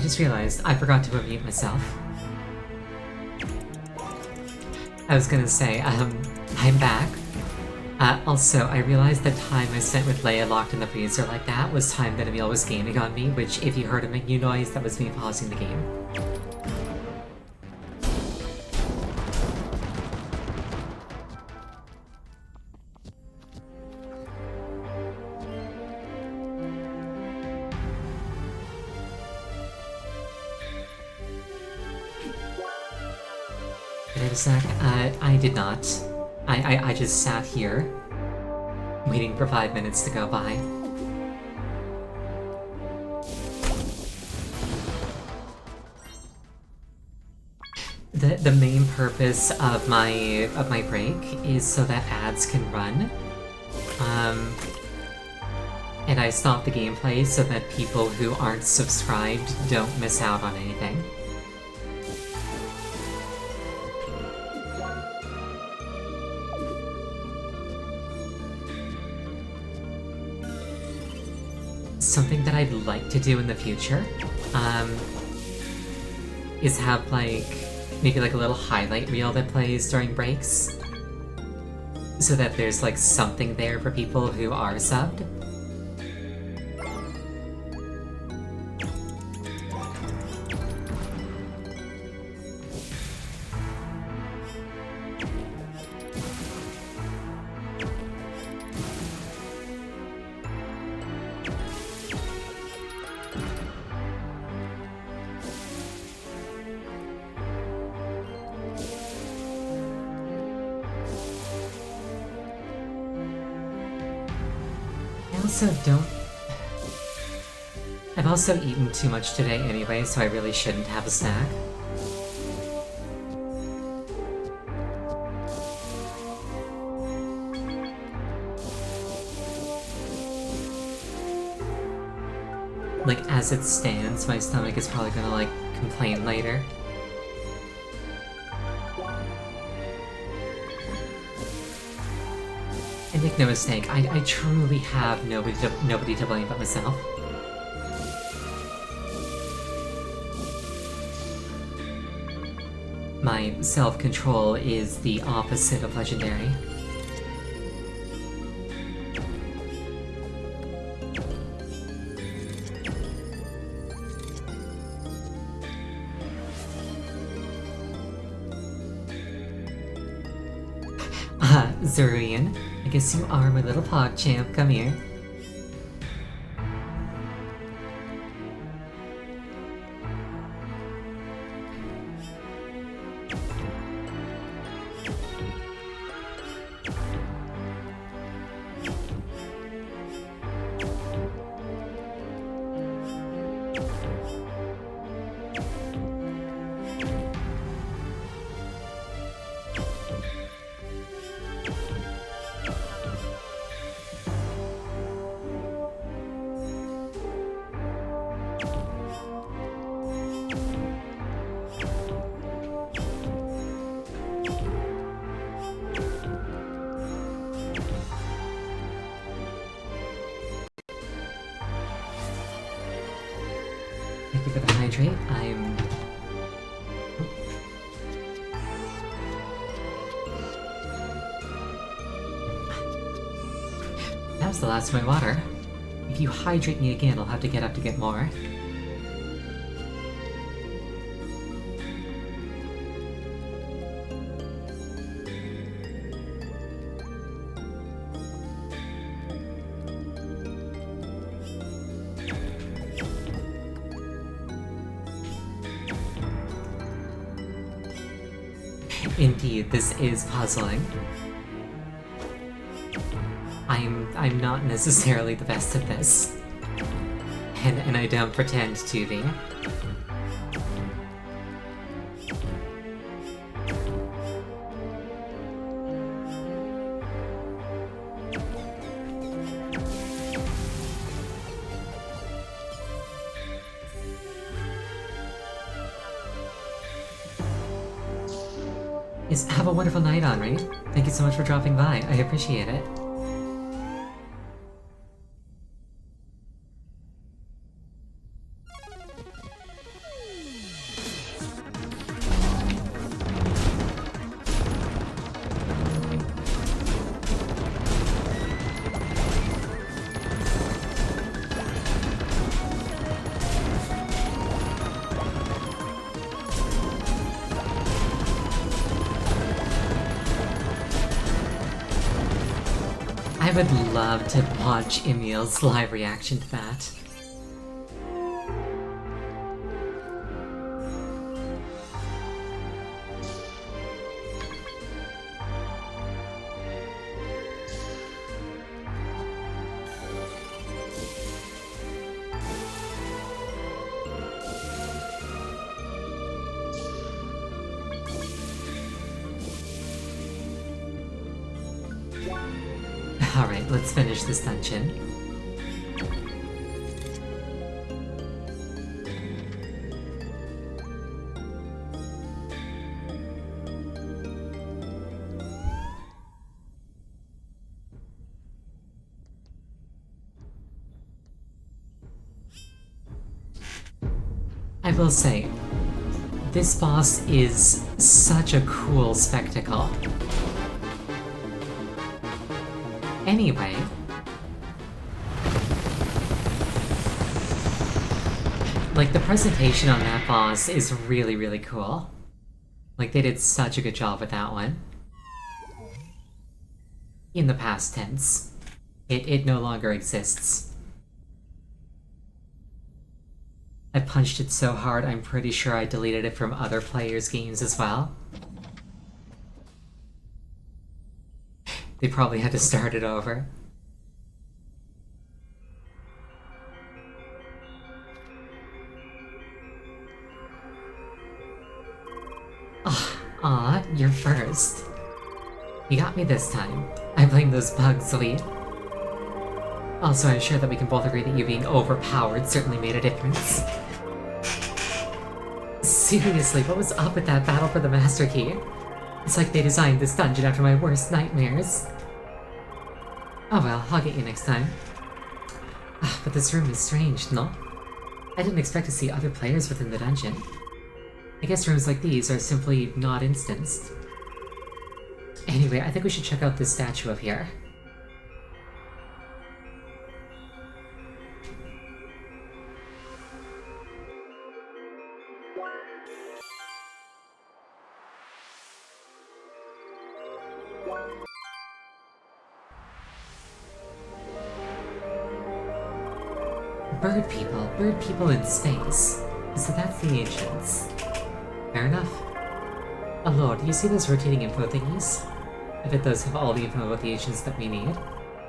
Speaker 1: just realized I forgot to unmute myself. I was gonna say, I'm back. Also, I realized the time I spent with Leia locked in the freezer like that was time that Emil was gaming on me, which, if you heard a menu noise, that was me pausing the game. Did I have a snack? I did not. I just sat here, waiting for 5 minutes to go by. The main purpose of my break is so that ads can run. And I stop the gameplay so that people who aren't subscribed don't miss out on anything. Something that I'd like to do in the future, is have maybe a little highlight reel that plays during breaks, so that there's something there for people who are subbed. I've also eaten too much today anyway, so I really shouldn't have a snack. As it stands, my stomach is probably gonna, complain later. And make no mistake, I truly have nobody to blame but myself. My self-control is the opposite of legendary. Zurian, I guess you are my little PogChamp, come here. Thank you for the hydrate. That was the last of my water. If you hydrate me again, I'll have to get up to get more. Indeed, this is puzzling. I'm not necessarily the best at this. And I don't pretend to be. Have a wonderful night, Henri. Thank you so much for dropping by. I appreciate it. I would love to watch Emil's live reaction to that. Alright, let's finish this dungeon. I will say, this boss is such a cool spectacle. Anyway, like, the presentation on that boss is really, really cool. Like, they did such a good job with that one. In the past tense. It no longer exists. I punched it so hard, I'm pretty sure I deleted it from other players' games as well. They probably had to start it over. Aw, you're first. You got me this time. I blame those bugs, Lee. Also, I'm sure that we can both agree that you being overpowered certainly made a difference. Seriously, what was up with that battle for the Master Key? It's like they designed this dungeon after my worst nightmares. Oh well, I'll get you next time. But this room is strange, no? I didn't expect to see other players within the dungeon. I guess rooms like these are simply not instanced. Anyway, I think we should check out this statue up here. Bird people in space. So that's the ancients. Fair enough. Oh lord, do you see those rotating info thingies? I bet those have all the info about the ancients that we need.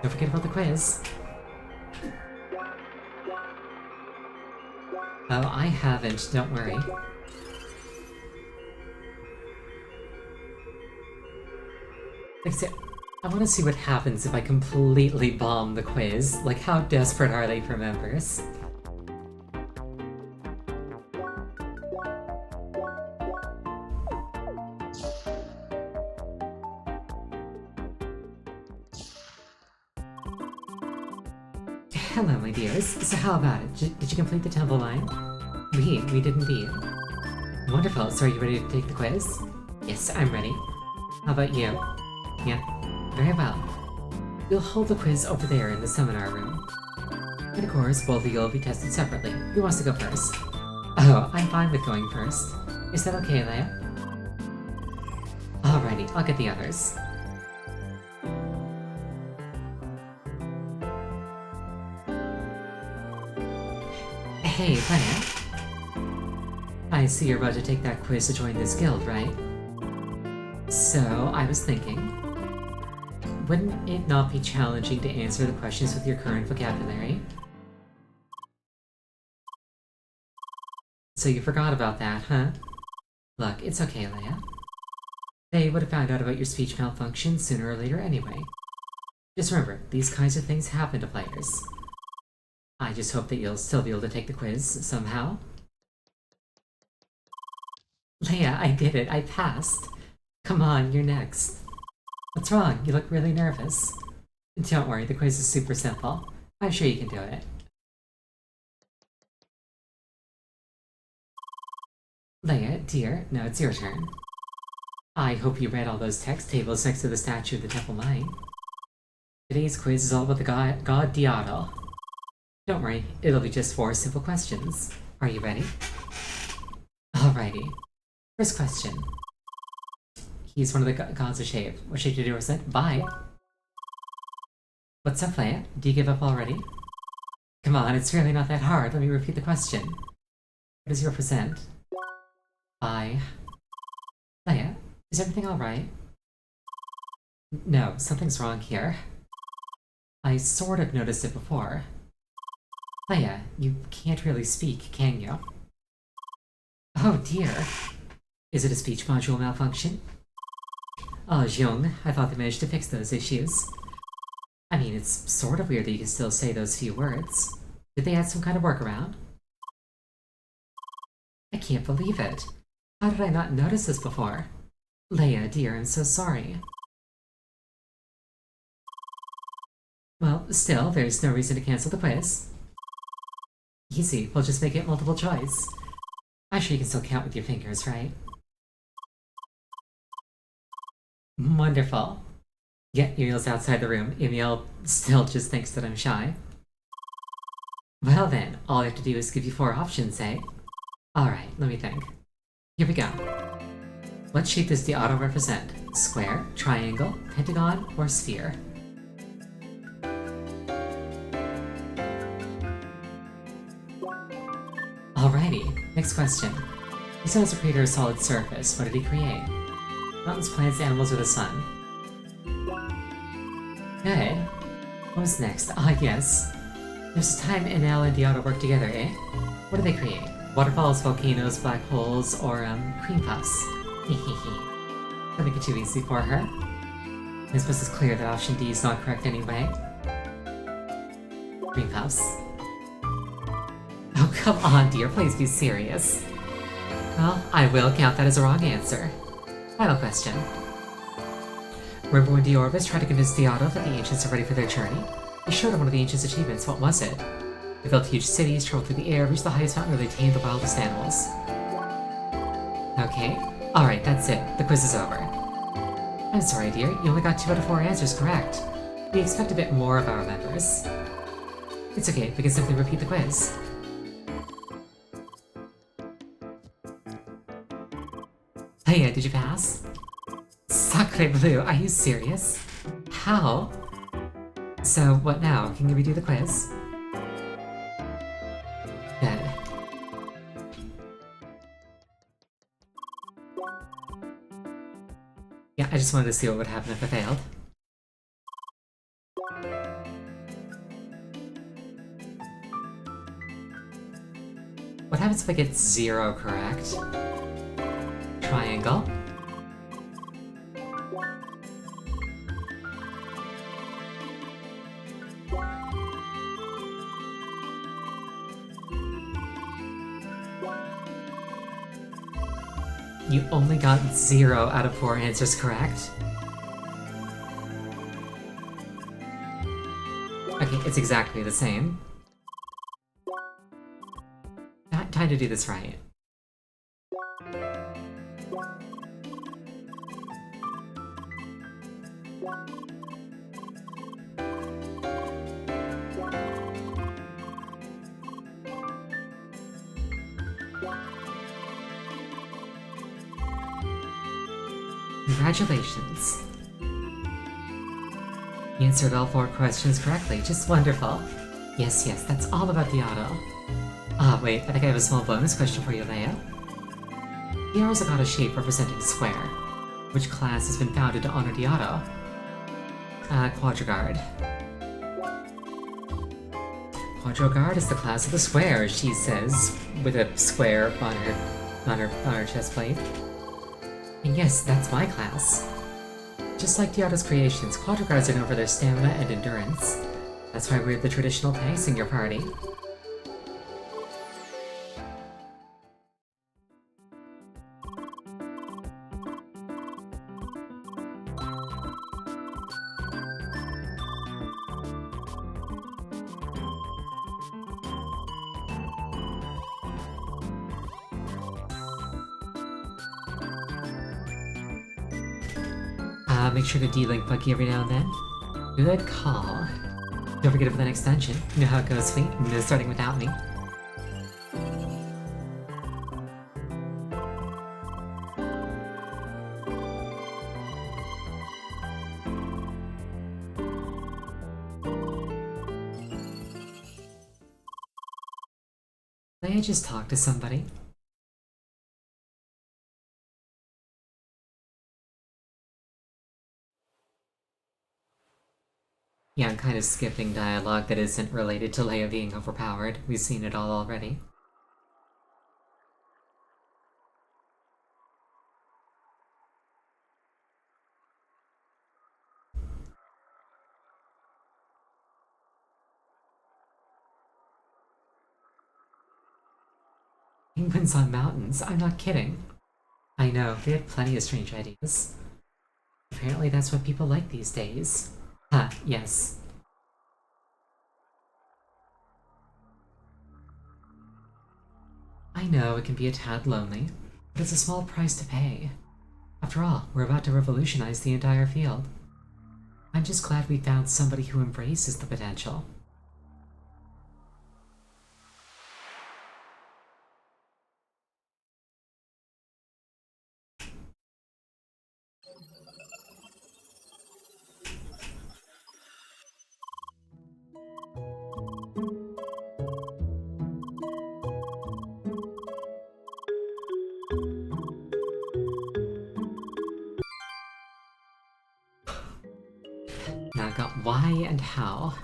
Speaker 1: Don't forget about the quiz. Oh, I haven't, don't worry. I want to see what happens if I completely bomb the quiz. Like, how desperate are they for members? Hello, my dears. So how about it? Did you complete the temple line? We did indeed. Wonderful. So are you ready to take the quiz? Yes, I'm ready. How about you? Yeah, very well. You'll hold the quiz over there in the seminar room. And of course, both of you will be tested separately. Who wants to go first? Oh, I'm fine with going first. Is that okay, Leia? Alrighty, I'll get the others. Hey, Leia. I see you're about to take that quiz to join this guild, right? So, I was thinking, wouldn't it not be challenging to answer the questions with your current vocabulary? So you forgot about that, huh? Look, it's okay, Leia. They would have found out about your speech malfunction sooner or later anyway. Just remember, these kinds of things happen to players. I just hope that you'll still be able to take the quiz, somehow. Leia, I did it, I passed. Come on, you're next. What's wrong? You look really nervous. Don't worry, the quiz is super simple. I'm sure you can do it. Leia, dear, now it's your turn. I hope you read all those text tables next to the statue of the Temple Mine. Today's quiz is all about the god Diado. Don't worry, it'll be just 4 simple questions. Are you ready? Alrighty. First question. He's one of the gods of shape. What should you do with it? Bye. What's up, Leia? Do you give up already? Come on, it's really not that hard. Let me repeat the question. What does you represent? I... Leia, is everything alright? No, something's wrong here. I sort of noticed it before. Leia, you can't really speak, can you? Oh dear. Is it a speech module malfunction? Oh, Xiong, I thought they managed to fix those issues. I mean, it's sort of weird that you can still say those few words. Did they add some kind of workaround? I can't believe it. How did I not notice this before? Leia, dear, I'm so sorry. Well, still, there's no reason to cancel the quiz. Easy, we'll just make it multiple choice. I'm sure you can still count with your fingers, right? Wonderful. Yeah, Emil's outside the room. Emil still just thinks that I'm shy. Well then, all I have to do is give you 4 options, eh? Alright, let me think. Here we go. What shape does the auto represent? Square, triangle, pentagon, or sphere? Alrighty, next question. He said as a creator of solid surface, what did he create? Mountains, plants, animals, or the sun? Good. What was next? Ah, yes. There's a time NL and Diauto work together, eh? What do they create? Waterfalls, volcanoes, black holes, or, cream puffs? Hehehe. Don't make it too easy for her. I suppose it's clear that option D is not correct anyway. Cream puffs. Oh, come on, dear, please be serious. Well, I will count that as a wrong answer. Final question. Remember when Diorvis tried to convince Diauto that the ancients are ready for their journey? He showed him one of the ancients' achievements. What was it? They built huge cities, traveled through the air, reached the highest mountain where they tamed the wildest animals. Okay. Alright, that's it. The quiz is over. I'm sorry, dear. You only got 2 out of 4 answers correct. We expect a bit more of our members. It's okay. We can simply repeat the quiz. Leia, did you pass? Sacre bleu, are you serious? How? So, what now? Can you redo the quiz? Good. Yeah, I just wanted to see what would happen if I failed. What happens if I get 0 correct? Triangle. You only got 0 out of 4 answers correct? Okay, it's exactly the same. Time to do this right. Congratulations. You answered all 4 questions correctly, just wonderful. Yes, that's all about the auto. Ah, wait, I think I have a small bonus question for you, Leia. The arrows have got a shape representing square. Which class has been founded to honor the auto? Quadriguard. Quadriguard is the class of the square, she says, with a square on her chest plate. And yes, that's my class. Just like Diauto's creations, Quadriguards are known for their stamina and endurance. That's why we're the traditional tanks in your party. Make sure to D-Link Bucky every now and then. Good call. Don't forget about the next dungeon. You know how it goes, sweet? No starting without me. May I just talk to somebody? Yeah, I'm kind of skipping dialogue that isn't related to Leia being overpowered. We've seen it all already. Penguins on mountains? I'm not kidding. I know, they had plenty of strange ideas. Apparently that's what people like these days. Huh, yes. I know it can be a tad lonely, but it's a small price to pay. After all, we're about to revolutionize the entire field. I'm just glad we found somebody who embraces the potential. Now I got why and how.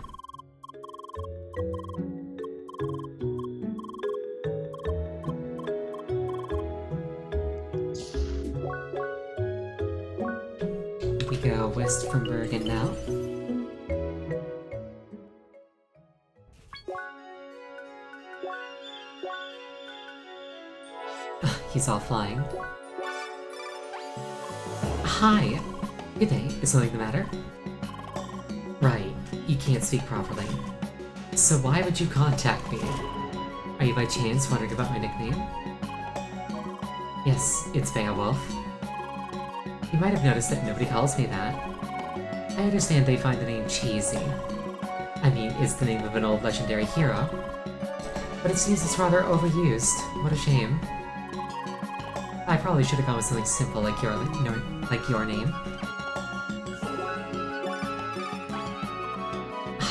Speaker 1: We go west from Bergen now. He's all flying. Hi! Good day, is something the matter? Right, you can't speak properly. So why would you contact me? Are you by chance wondering about my nickname? Yes, it's Beowulf. You might have noticed that nobody calls me that. I understand they find the name cheesy. I mean, it's the name of an old legendary hero. But it seems it's rather overused. What a shame. I probably should have gone with something simple like your name.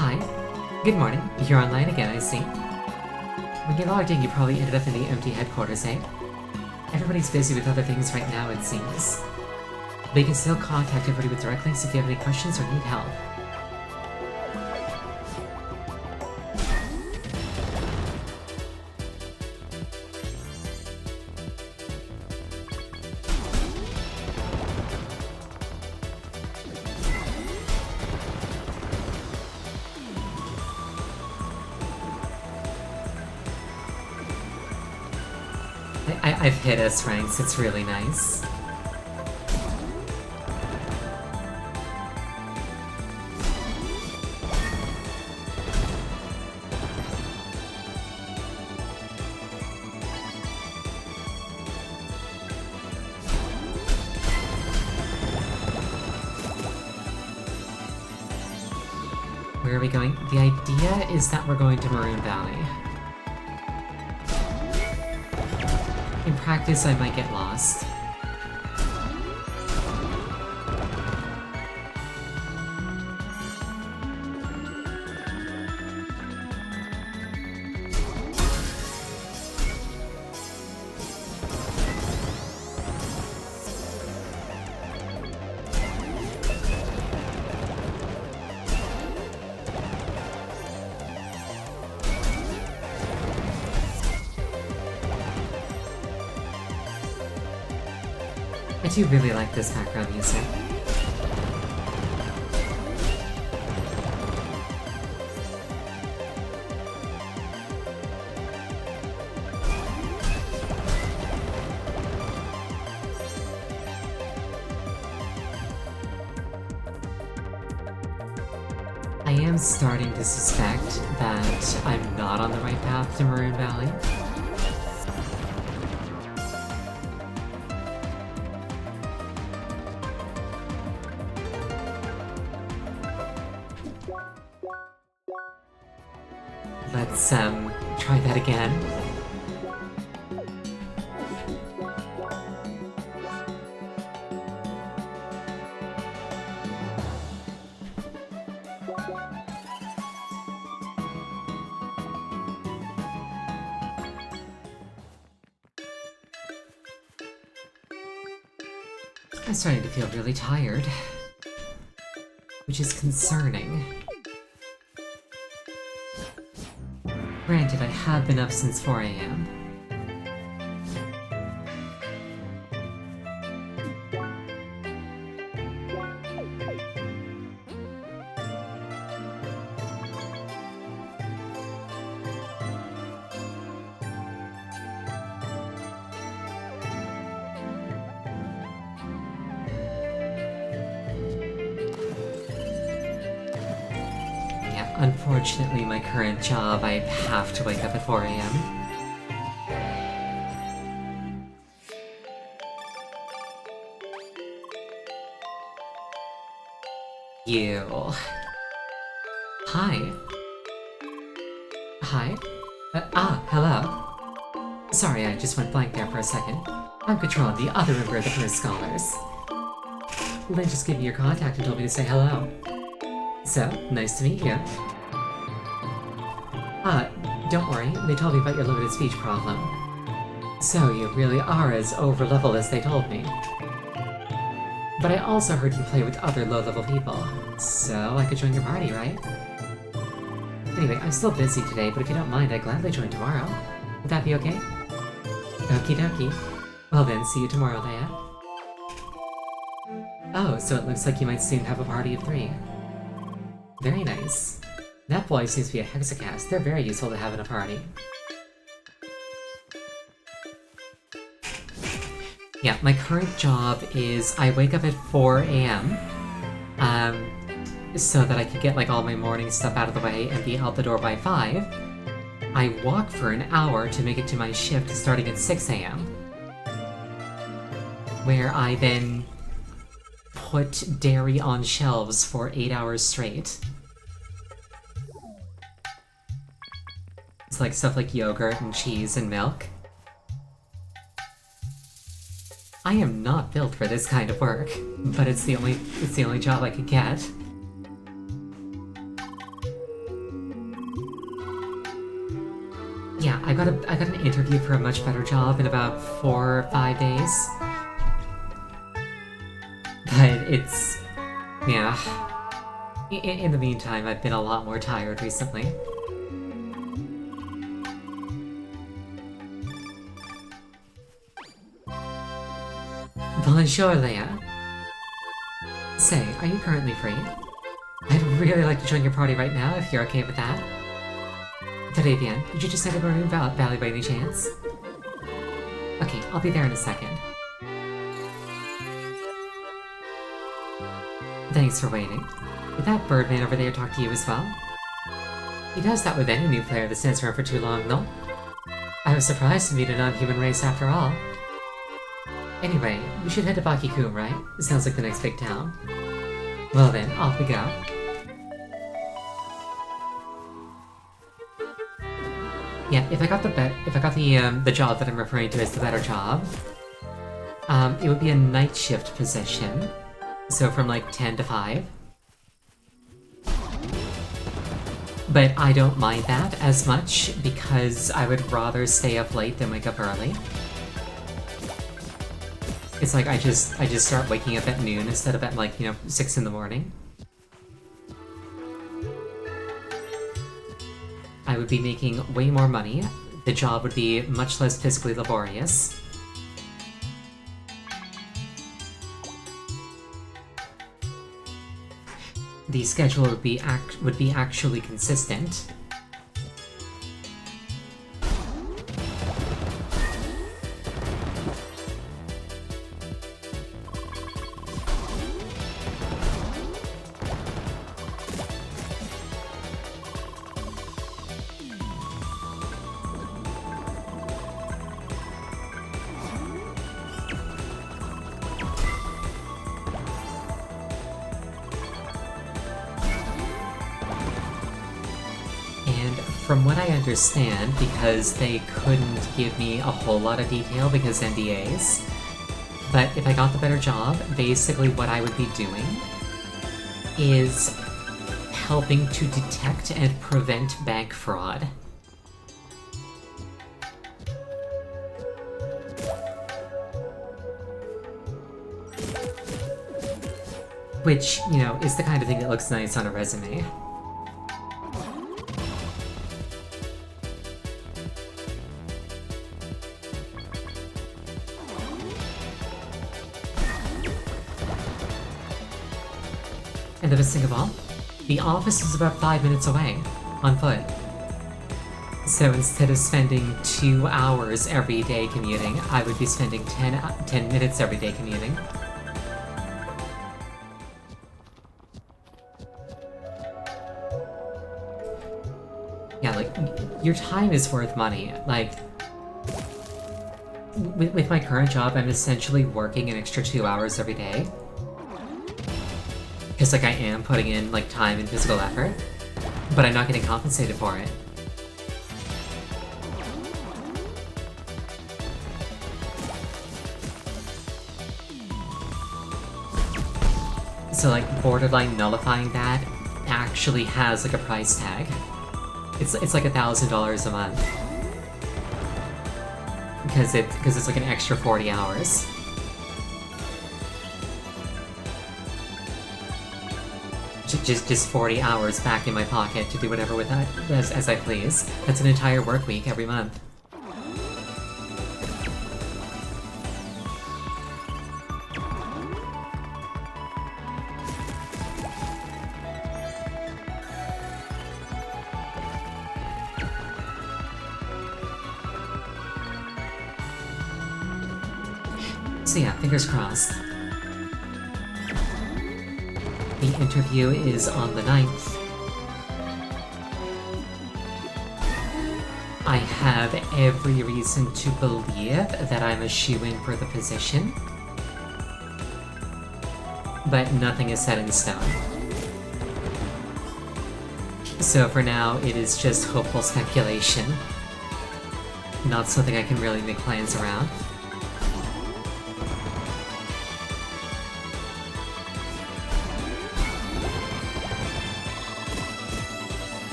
Speaker 1: Hi. Good morning. You're online again, I see. When you logged in, you probably ended up in the empty headquarters, eh? Everybody's busy with other things right now, it seems. But you can still contact everybody with direct links if you have any questions or need help. I've hit S ranks, it's really nice. Where are we going? The idea is that we're going to Maroon Valley. In practice, I might get lost. I do really like this background music. I am starting to suspect that I'm not on the right path to Maroon Valley. Let's, try that again. I'm starting to feel really tired, which is concerning. Granted, I have been up since 4 AM. Unfortunately, my current job, I have to wake up at 4 AM. You. Hi. Hi. Hello. Sorry, I just went blank there for a second. I'm Katron, the other member of the First Scholars. Lynn just gave me your contact and told me to say hello. So, nice to meet you. Don't worry, they told me about your limited speech problem. So you really are as over-leveled as they told me. But I also heard you play with other low-level people, so I could join your party, right? Anyway, I'm still busy today, but if you don't mind, I'd gladly join tomorrow. Would that be okay? Okie dokie. Well then, see you tomorrow, Leia. Oh, so it looks like you might soon have a party of 3. Very nice. That boy seems to be a hexacast. They're very useful to have in a party. Yeah, my current job is I wake up at 4 AM, so that I can get like all my morning stuff out of the way and be out the door by 5. I walk for an hour to make it to my shift starting at 6 AM, where I then put dairy on shelves for 8 hours straight. It's like stuff like yogurt and cheese and milk. I am not built for this kind of work, but it's the only job I could get. Yeah, I got an interview for a much better job in about 4 or 5 days. But it's... yeah. In the meantime, I've been a lot more tired recently. Bonjour, Leia. Say, are you currently free? I'd really like to join your party right now, if you're okay with that. Très bien. Did you just enter Maroon Valley by any chance? Okay, I'll be there in a second. Thanks for waiting. Did that Birdman over there talk to you as well? He does that with any new player that stands around for too long, no? I was surprised to meet a non-human race after all. Anyway, we should head to Bakikum, right? It sounds like the next big town. Well then, off we go. Yeah, if I got the job that I'm referring to as the better job, it would be a night shift position. So from like 10 to 5. But I don't mind that as much because I would rather stay up late than wake up early. It's like I just start waking up at noon instead of at like, 6 in the morning. I would be making way more money. The job would be much less physically laborious. The schedule would be actually consistent. From what I understand, because they couldn't give me a whole lot of detail because NDAs, but if I got the better job, basically what I would be doing is helping to detect and prevent bank fraud. Which, you know, is the kind of thing that looks nice on a resume. And the best thing of all, the office is about 5 minutes away, on foot. So instead of spending 2 hours every day commuting, I would be spending 10 minutes every day commuting. Yeah, like, your time is worth money. Like, with my current job, I'm essentially working an extra 2 hours every day. Because, like, I am putting in, like, time and physical effort, but I'm not getting compensated for it. So, like, borderline nullifying that actually has, like, a price tag. It's like $1,000 a month. Because it's like an extra 40 hours. Just 40 hours back in my pocket to do whatever with that as I please. That's an entire work week every month. So yeah, fingers crossed. The interview is on the 9th. I have every reason to believe that I'm a shoo-in for the position, but nothing is set in stone. So for now, it is just hopeful speculation, not something I can really make plans around.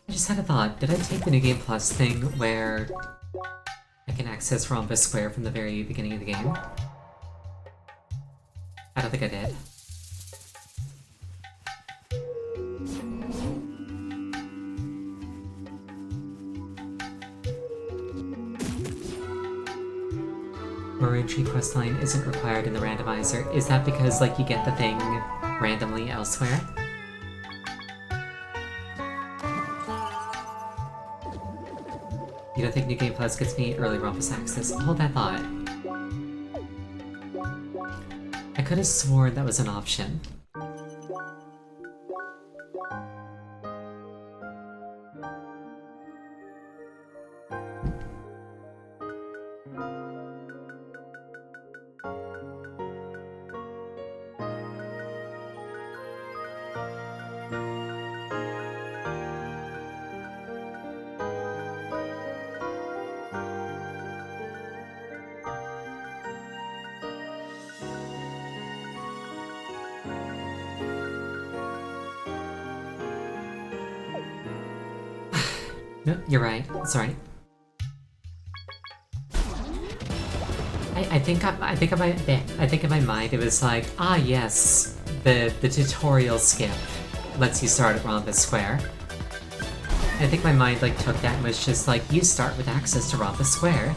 Speaker 1: I just had a thought. Did I take the New Game Plus thing where I can access Rhombus Square from the very beginning of the game? I don't think I did. Maroon Tree questline isn't required in the randomizer. Is that because, like, you get the thing randomly elsewhere? You don't think New Game Plus gets me early Rhombus access? Hold that thought. I could have sworn that was an option. No, you're right. Sorry. I think in my mind it was like, ah yes, the tutorial skip lets you start at Rhombus Square. I think my mind like took that and was just like, you start with access to Rhombus Square.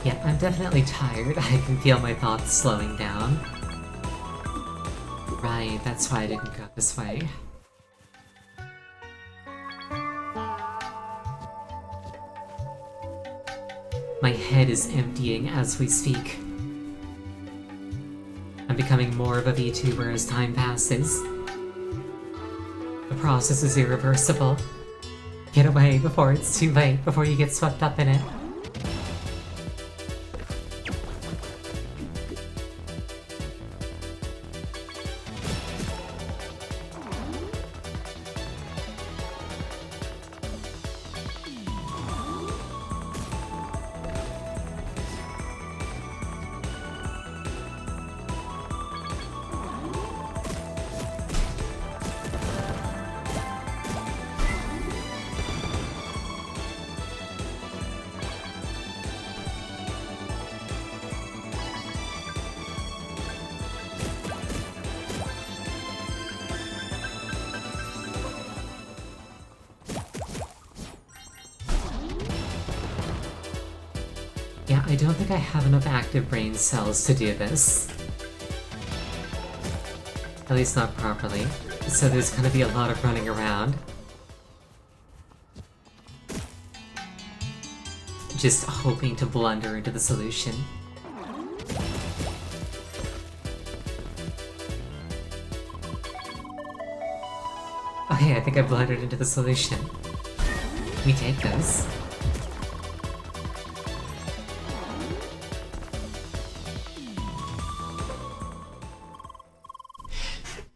Speaker 1: Yeah, I'm definitely tired. I can feel my thoughts slowing down. Right, that's why I didn't go this way. My head is emptying as we speak. I'm becoming more of a VTuber as time passes. The process is irreversible. Get away before it's too late, before you get swept up in it. Yeah, I don't think I have enough active brain cells to do this. At least not properly. So there's gonna be a lot of running around. Just hoping to blunder into the solution. Okay, I think I blundered into the solution. We take those.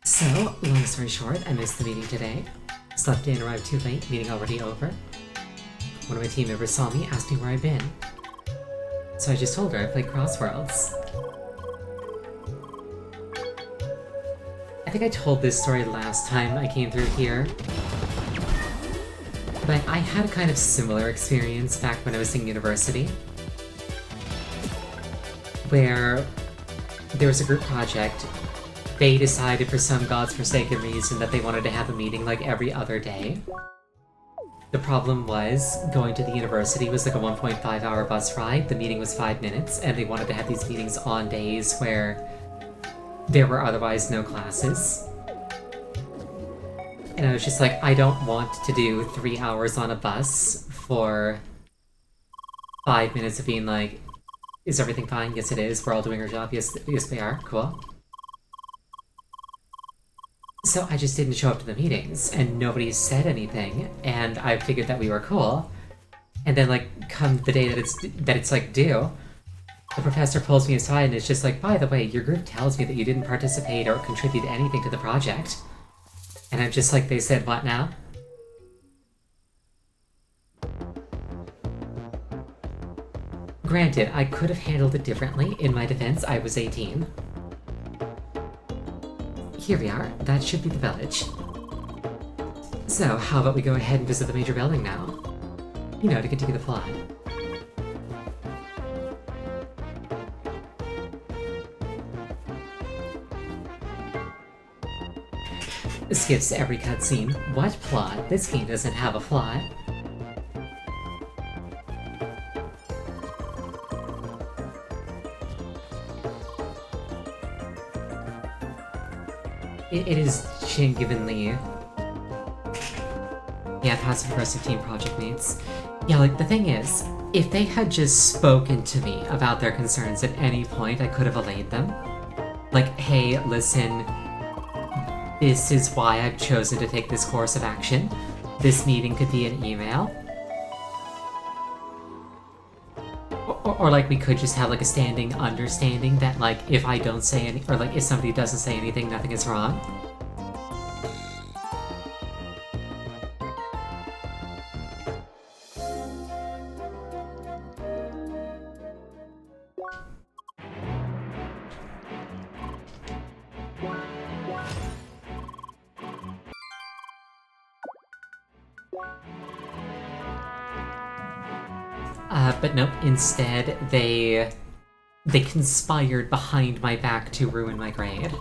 Speaker 1: So, long story short, I missed the meeting today. Slept in, arrived too late, meeting already over. One of my team members saw me, asked me where I'd been. So I just told her I played Crossworlds. I think I told this story last time I came through here. But I had a kind of similar experience back when I was in university. Where there was a group project. They decided for some god's forsaken reason that they wanted to have a meeting like every other day. The problem was, going to the university was like a 1.5-hour bus ride, the meeting was 5 minutes, and they wanted to have these meetings on days where there were otherwise no classes. And I was just like, I don't want to do 3 hours on a bus for 5 minutes of being like, is everything fine? Yes it is, we're all doing our job, yes we are, cool. So I just didn't show up to the meetings, and nobody said anything, and I figured that we were cool. And then, like, come the day that it's like due, the professor pulls me aside and is just like, by the way, your group tells me that you didn't participate or contribute anything to the project. And I'm just like, they said what now? Granted, I could have handled it differently. In my defense, I was 18. Here we are. That should be the village. So, how about we go ahead and visit the major building now? You know, to continue the plot. Skips every cutscene. What plot? This game doesn't have a plot. It is genuinely... Yeah, passive-aggressive team project mates. Yeah, like, the thing is, if they had just spoken to me about their concerns at any point, I could have allayed them. Like, hey, listen, this is why I've chosen to take this course of action. This meeting could be an email. Or like, we could just have, like, a standing understanding that, like, if I don't say any- or, like, if somebody doesn't say anything, nothing is wrong. But nope, instead, they conspired behind my back to ruin my grade.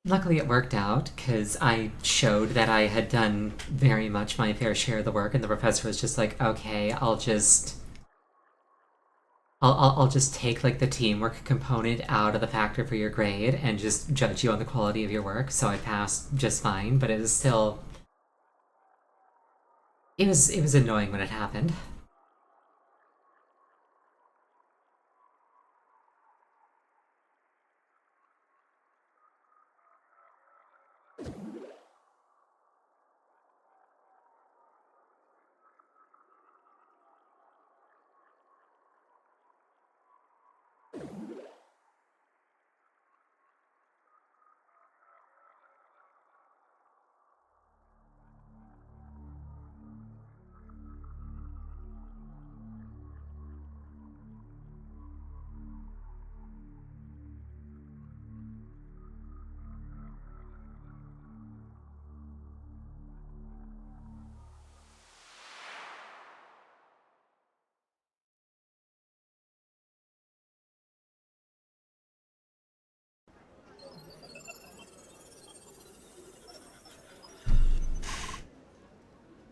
Speaker 1: Luckily it worked out, because I showed that I had done very much my fair share of the work, and the professor was just like, okay, I'll just take like the teamwork component out of the factor for your grade and just judge you on the quality of your work. So I passed just fine, but it was still it was annoying when it happened.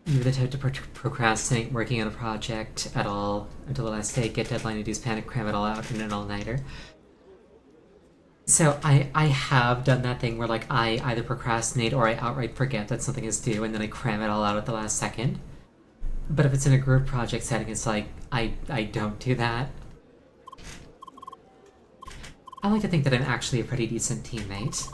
Speaker 1: You're the type to procrastinate working on a project at all until the last day, get deadline, induce panic, cram it all out in an all-nighter. So I have done that thing where like I either procrastinate or I outright forget that something is due and then I cram it all out at the last second. But if it's in a group project setting, it's like I don't do that. I like to think that I'm actually a pretty decent teammate.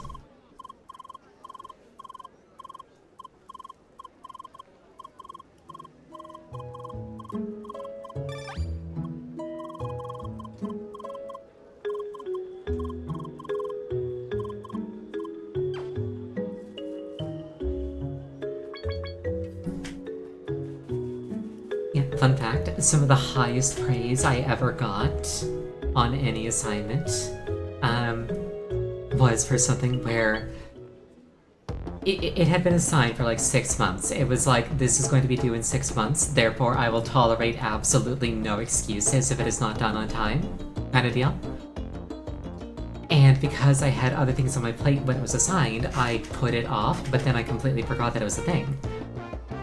Speaker 1: Yeah, fun fact, some of the highest praise I ever got on any assignment was for something where it had been assigned for like 6 months. It was like, this is going to be due in 6 months, therefore I will tolerate absolutely no excuses if it is not done on time, kind of deal. And because I had other things on my plate when it was assigned, I put it off, but then I completely forgot that it was a thing.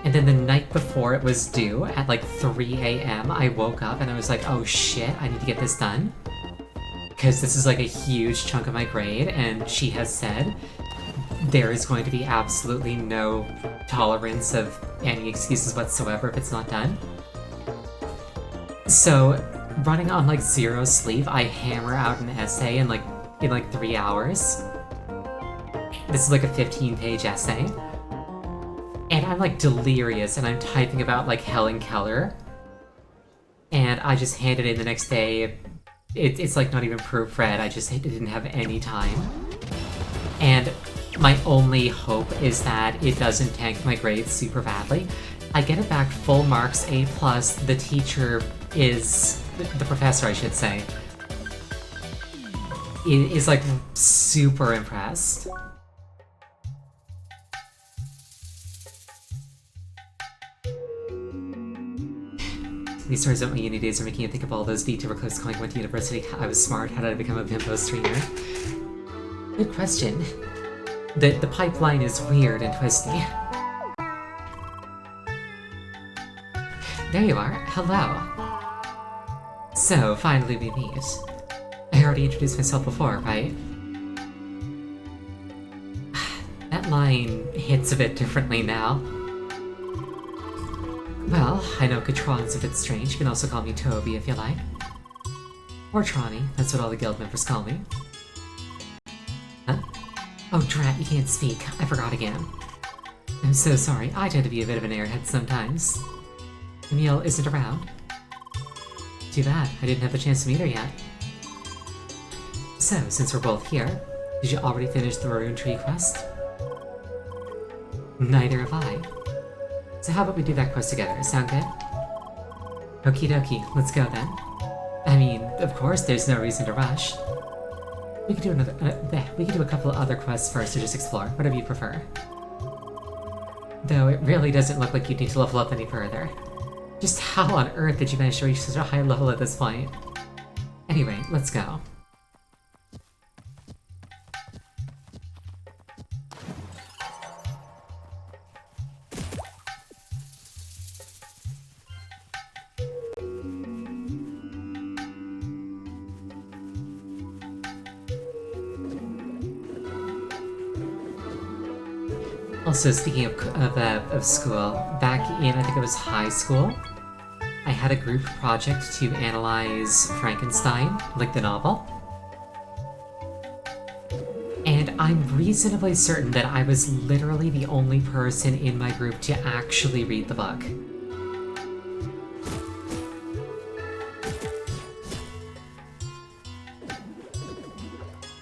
Speaker 1: And then the night before it was due, at like 3 a.m., I woke up and I was like, oh shit, I need to get this done. Because this is like a huge chunk of my grade, and she has said there is going to be absolutely no tolerance of any excuses whatsoever if it's not done. So, running on like 0 sleep, I hammer out an essay in like 3 hours. This is like a 15-page essay. And I'm like delirious, and I'm typing about like Helen Keller. And I just hand it in the next day. It's like not even proofread, I just didn't have any time. And my only hope is that it doesn't tank my grades super badly. I get it back full marks, A+, the teacher is, the professor I should say, is like super impressed. These stories about my uni days are making you think of all those VTuber clips calling I went to university. I was smart. How did I become a bimbo streamer? Good question. The pipeline is weird and twisty. There you are. Hello. So, finally we meet. I already introduced myself before, right? That line hits a bit differently now. Well, I know Katron's a bit strange. You can also call me Toby if you like. Or Tronny, that's what all the guild members call me. Huh? Oh drat, you can't speak. I forgot again. I'm so sorry, I tend to be a bit of an airhead sometimes. Emile isn't around. Too bad, I didn't have the chance to meet her yet. So, since we're both here, did you already finish the Maroon Tree quest? Neither have I. So how about we do that quest together? Sound good? Okie dokie, let's go then. I mean, of course, there's no reason to rush. We could do a couple of other quests first to just explore, whatever you prefer. Though it really doesn't look like you'd need to level up any further. Just how on earth did you manage to reach such a high level at this point? Anyway, let's go. Also, speaking of school, back in, I think it was high school, I had a group project to analyze Frankenstein, like the novel. And I'm reasonably certain that I was literally the only person in my group to actually read the book.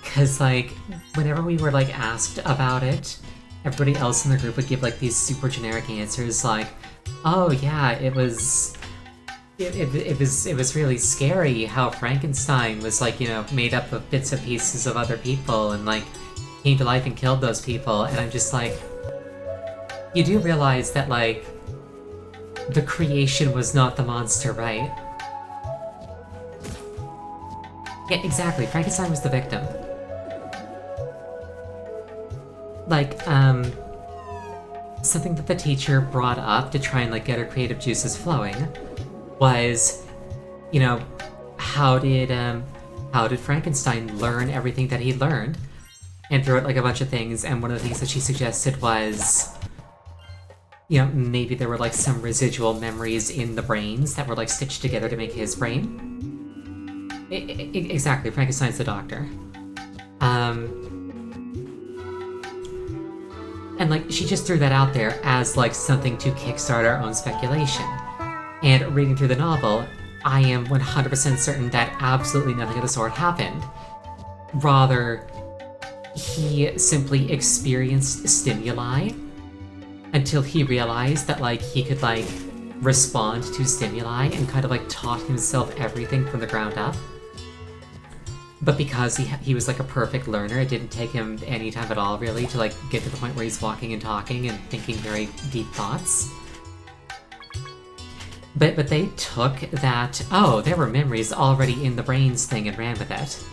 Speaker 1: Because, like, whenever we were, like, asked about it, everybody else in the group would give, like, these super generic answers, like, oh, yeah, it was really scary how Frankenstein was, like, you know, made up of bits and pieces of other people and, like, came to life and killed those people. And I'm just like, you do realize that, like, the creation was not the monster, right? Yeah, exactly. Frankenstein was the victim. Like, something that the teacher brought up to try and, like, get her creative juices flowing was, you know, how did Frankenstein learn everything that he learned? And throughout, like, a bunch of things, and one of the things that she suggested was, you know, maybe there were, like, some residual memories in the brains that were, like, stitched together to make his brain. Exactly, Frankenstein's the doctor. And, like, she just threw that out there as, like, something to kickstart our own speculation. And reading through the novel, I am 100% certain that absolutely nothing of the sort happened. Rather, he simply experienced stimuli until he realized that, like, he could, like, respond to stimuli and kind of, like, taught himself everything from the ground up. But because he was, like, a perfect learner, it didn't take him any time at all, really, to, like, get to the point where he's walking and talking and thinking very deep thoughts. But they took that, oh, there were memories already in the brains thing and ran with it.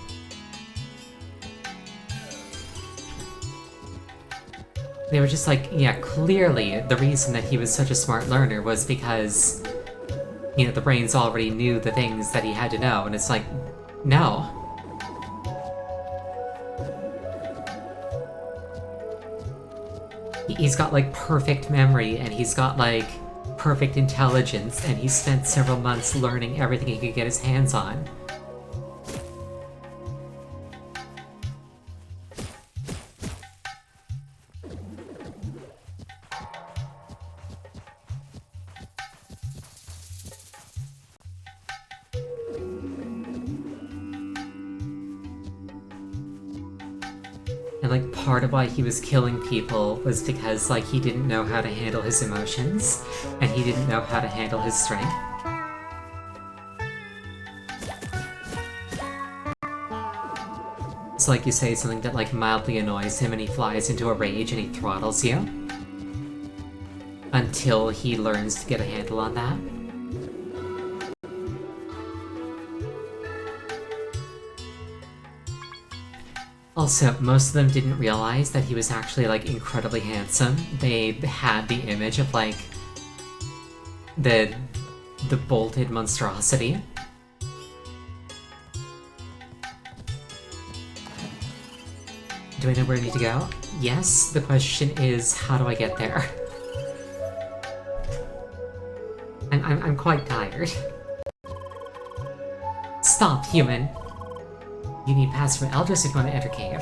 Speaker 1: They were just like, yeah, clearly the reason that he was such a smart learner was because, you know, the brains already knew the things that he had to know, and it's like, no. He's got, like, perfect memory, and he's got, like, perfect intelligence, and he spent several months learning everything he could get his hands on. And, like, part of why he was killing people was because, like, he didn't know how to handle his emotions, and he didn't know how to handle his strength. It's like you say something that, like, mildly annoys him and he flies into a rage and he throttles you. Until he learns to get a handle on that. Also, most of them didn't realize that he was actually, like, incredibly handsome. They had the image of, like, the bolted monstrosity. Do I know where I need to go? Yes, the question is, how do I get there? I'm quite tired. Stop, human! You need pass from Eldris if you want to enter cave.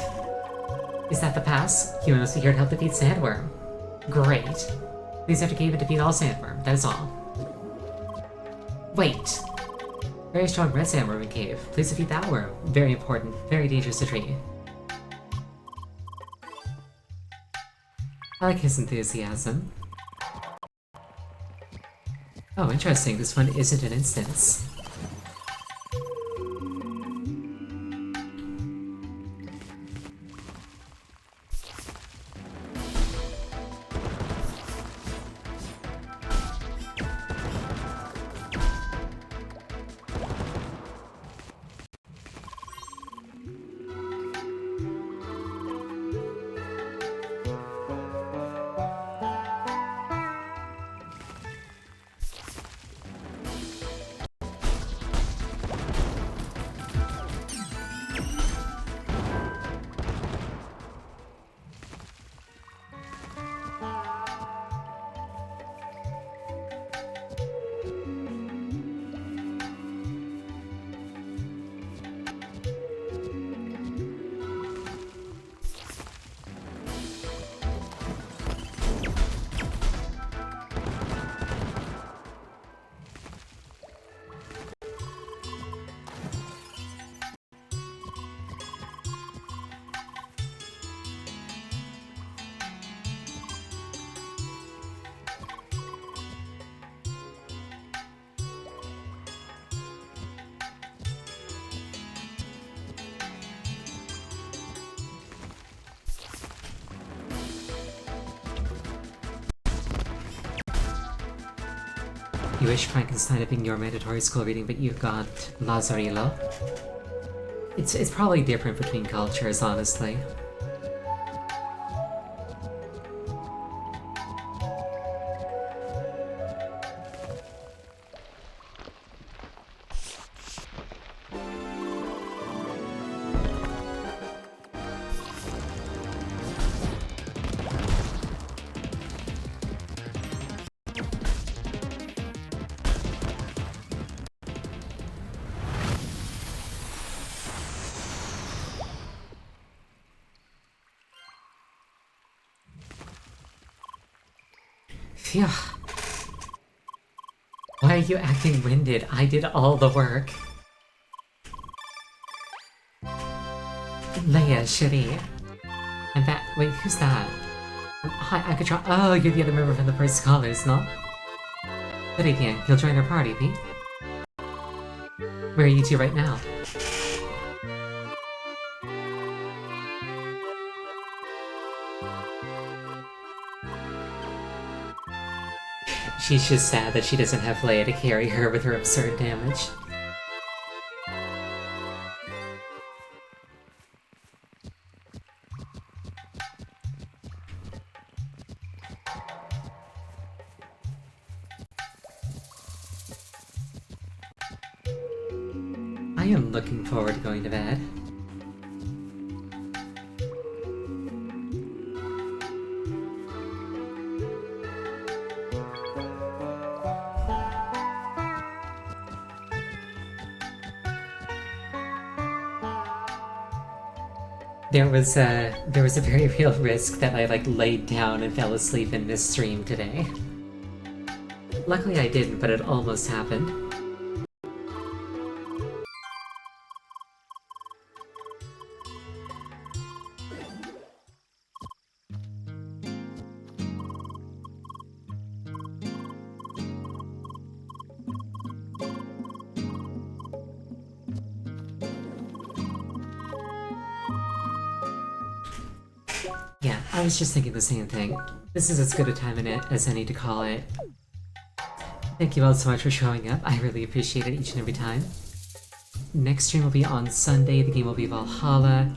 Speaker 1: Is that the pass? Human must be here to help defeat Sandworm. Great. Please enter cave and defeat all Sandworm, that is all. Wait! Very strong red sandworm in cave. Please defeat that worm. Very important, very dangerous to treat. I like his enthusiasm. Oh, interesting, this one isn't an instance. You wish Frankenstein had been your mandatory school reading, but you got Lazarillo. It's probably different between cultures, honestly. Phew. Why are you acting winded? I did all the work. Leia, Cherie. And that— wait, who's that? Hi, I could try— oh, you're the other member from the First Scholars, no? Good idea. You'll join our party, Pete. Where are you two right now? She's just sad that she doesn't have Leia to carry her with her absurd damage. I am looking forward to going to bed. There was a very real risk that I laid down and fell asleep in this stream today. Luckily I didn't, but it almost happened. Yeah, I was just thinking the same thing. This is as good a time in it as any to call it. Thank you all so much for showing up. I really appreciate it each and every time. Next stream will be on Sunday. The game will be Valhalla.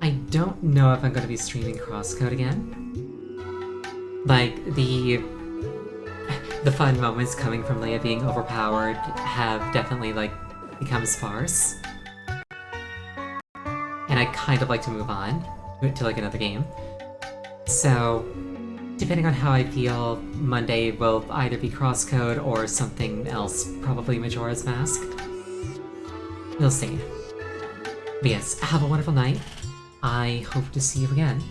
Speaker 1: I don't know if I'm going to be streaming CrossCode again. The fun moments coming from Leia being overpowered have definitely, become sparse. And I kind of like to move on to another game. So, depending on how I feel, Monday will either be CrossCode or something else, probably Majora's Mask. We'll see. But yes, have a wonderful night. I hope to see you again.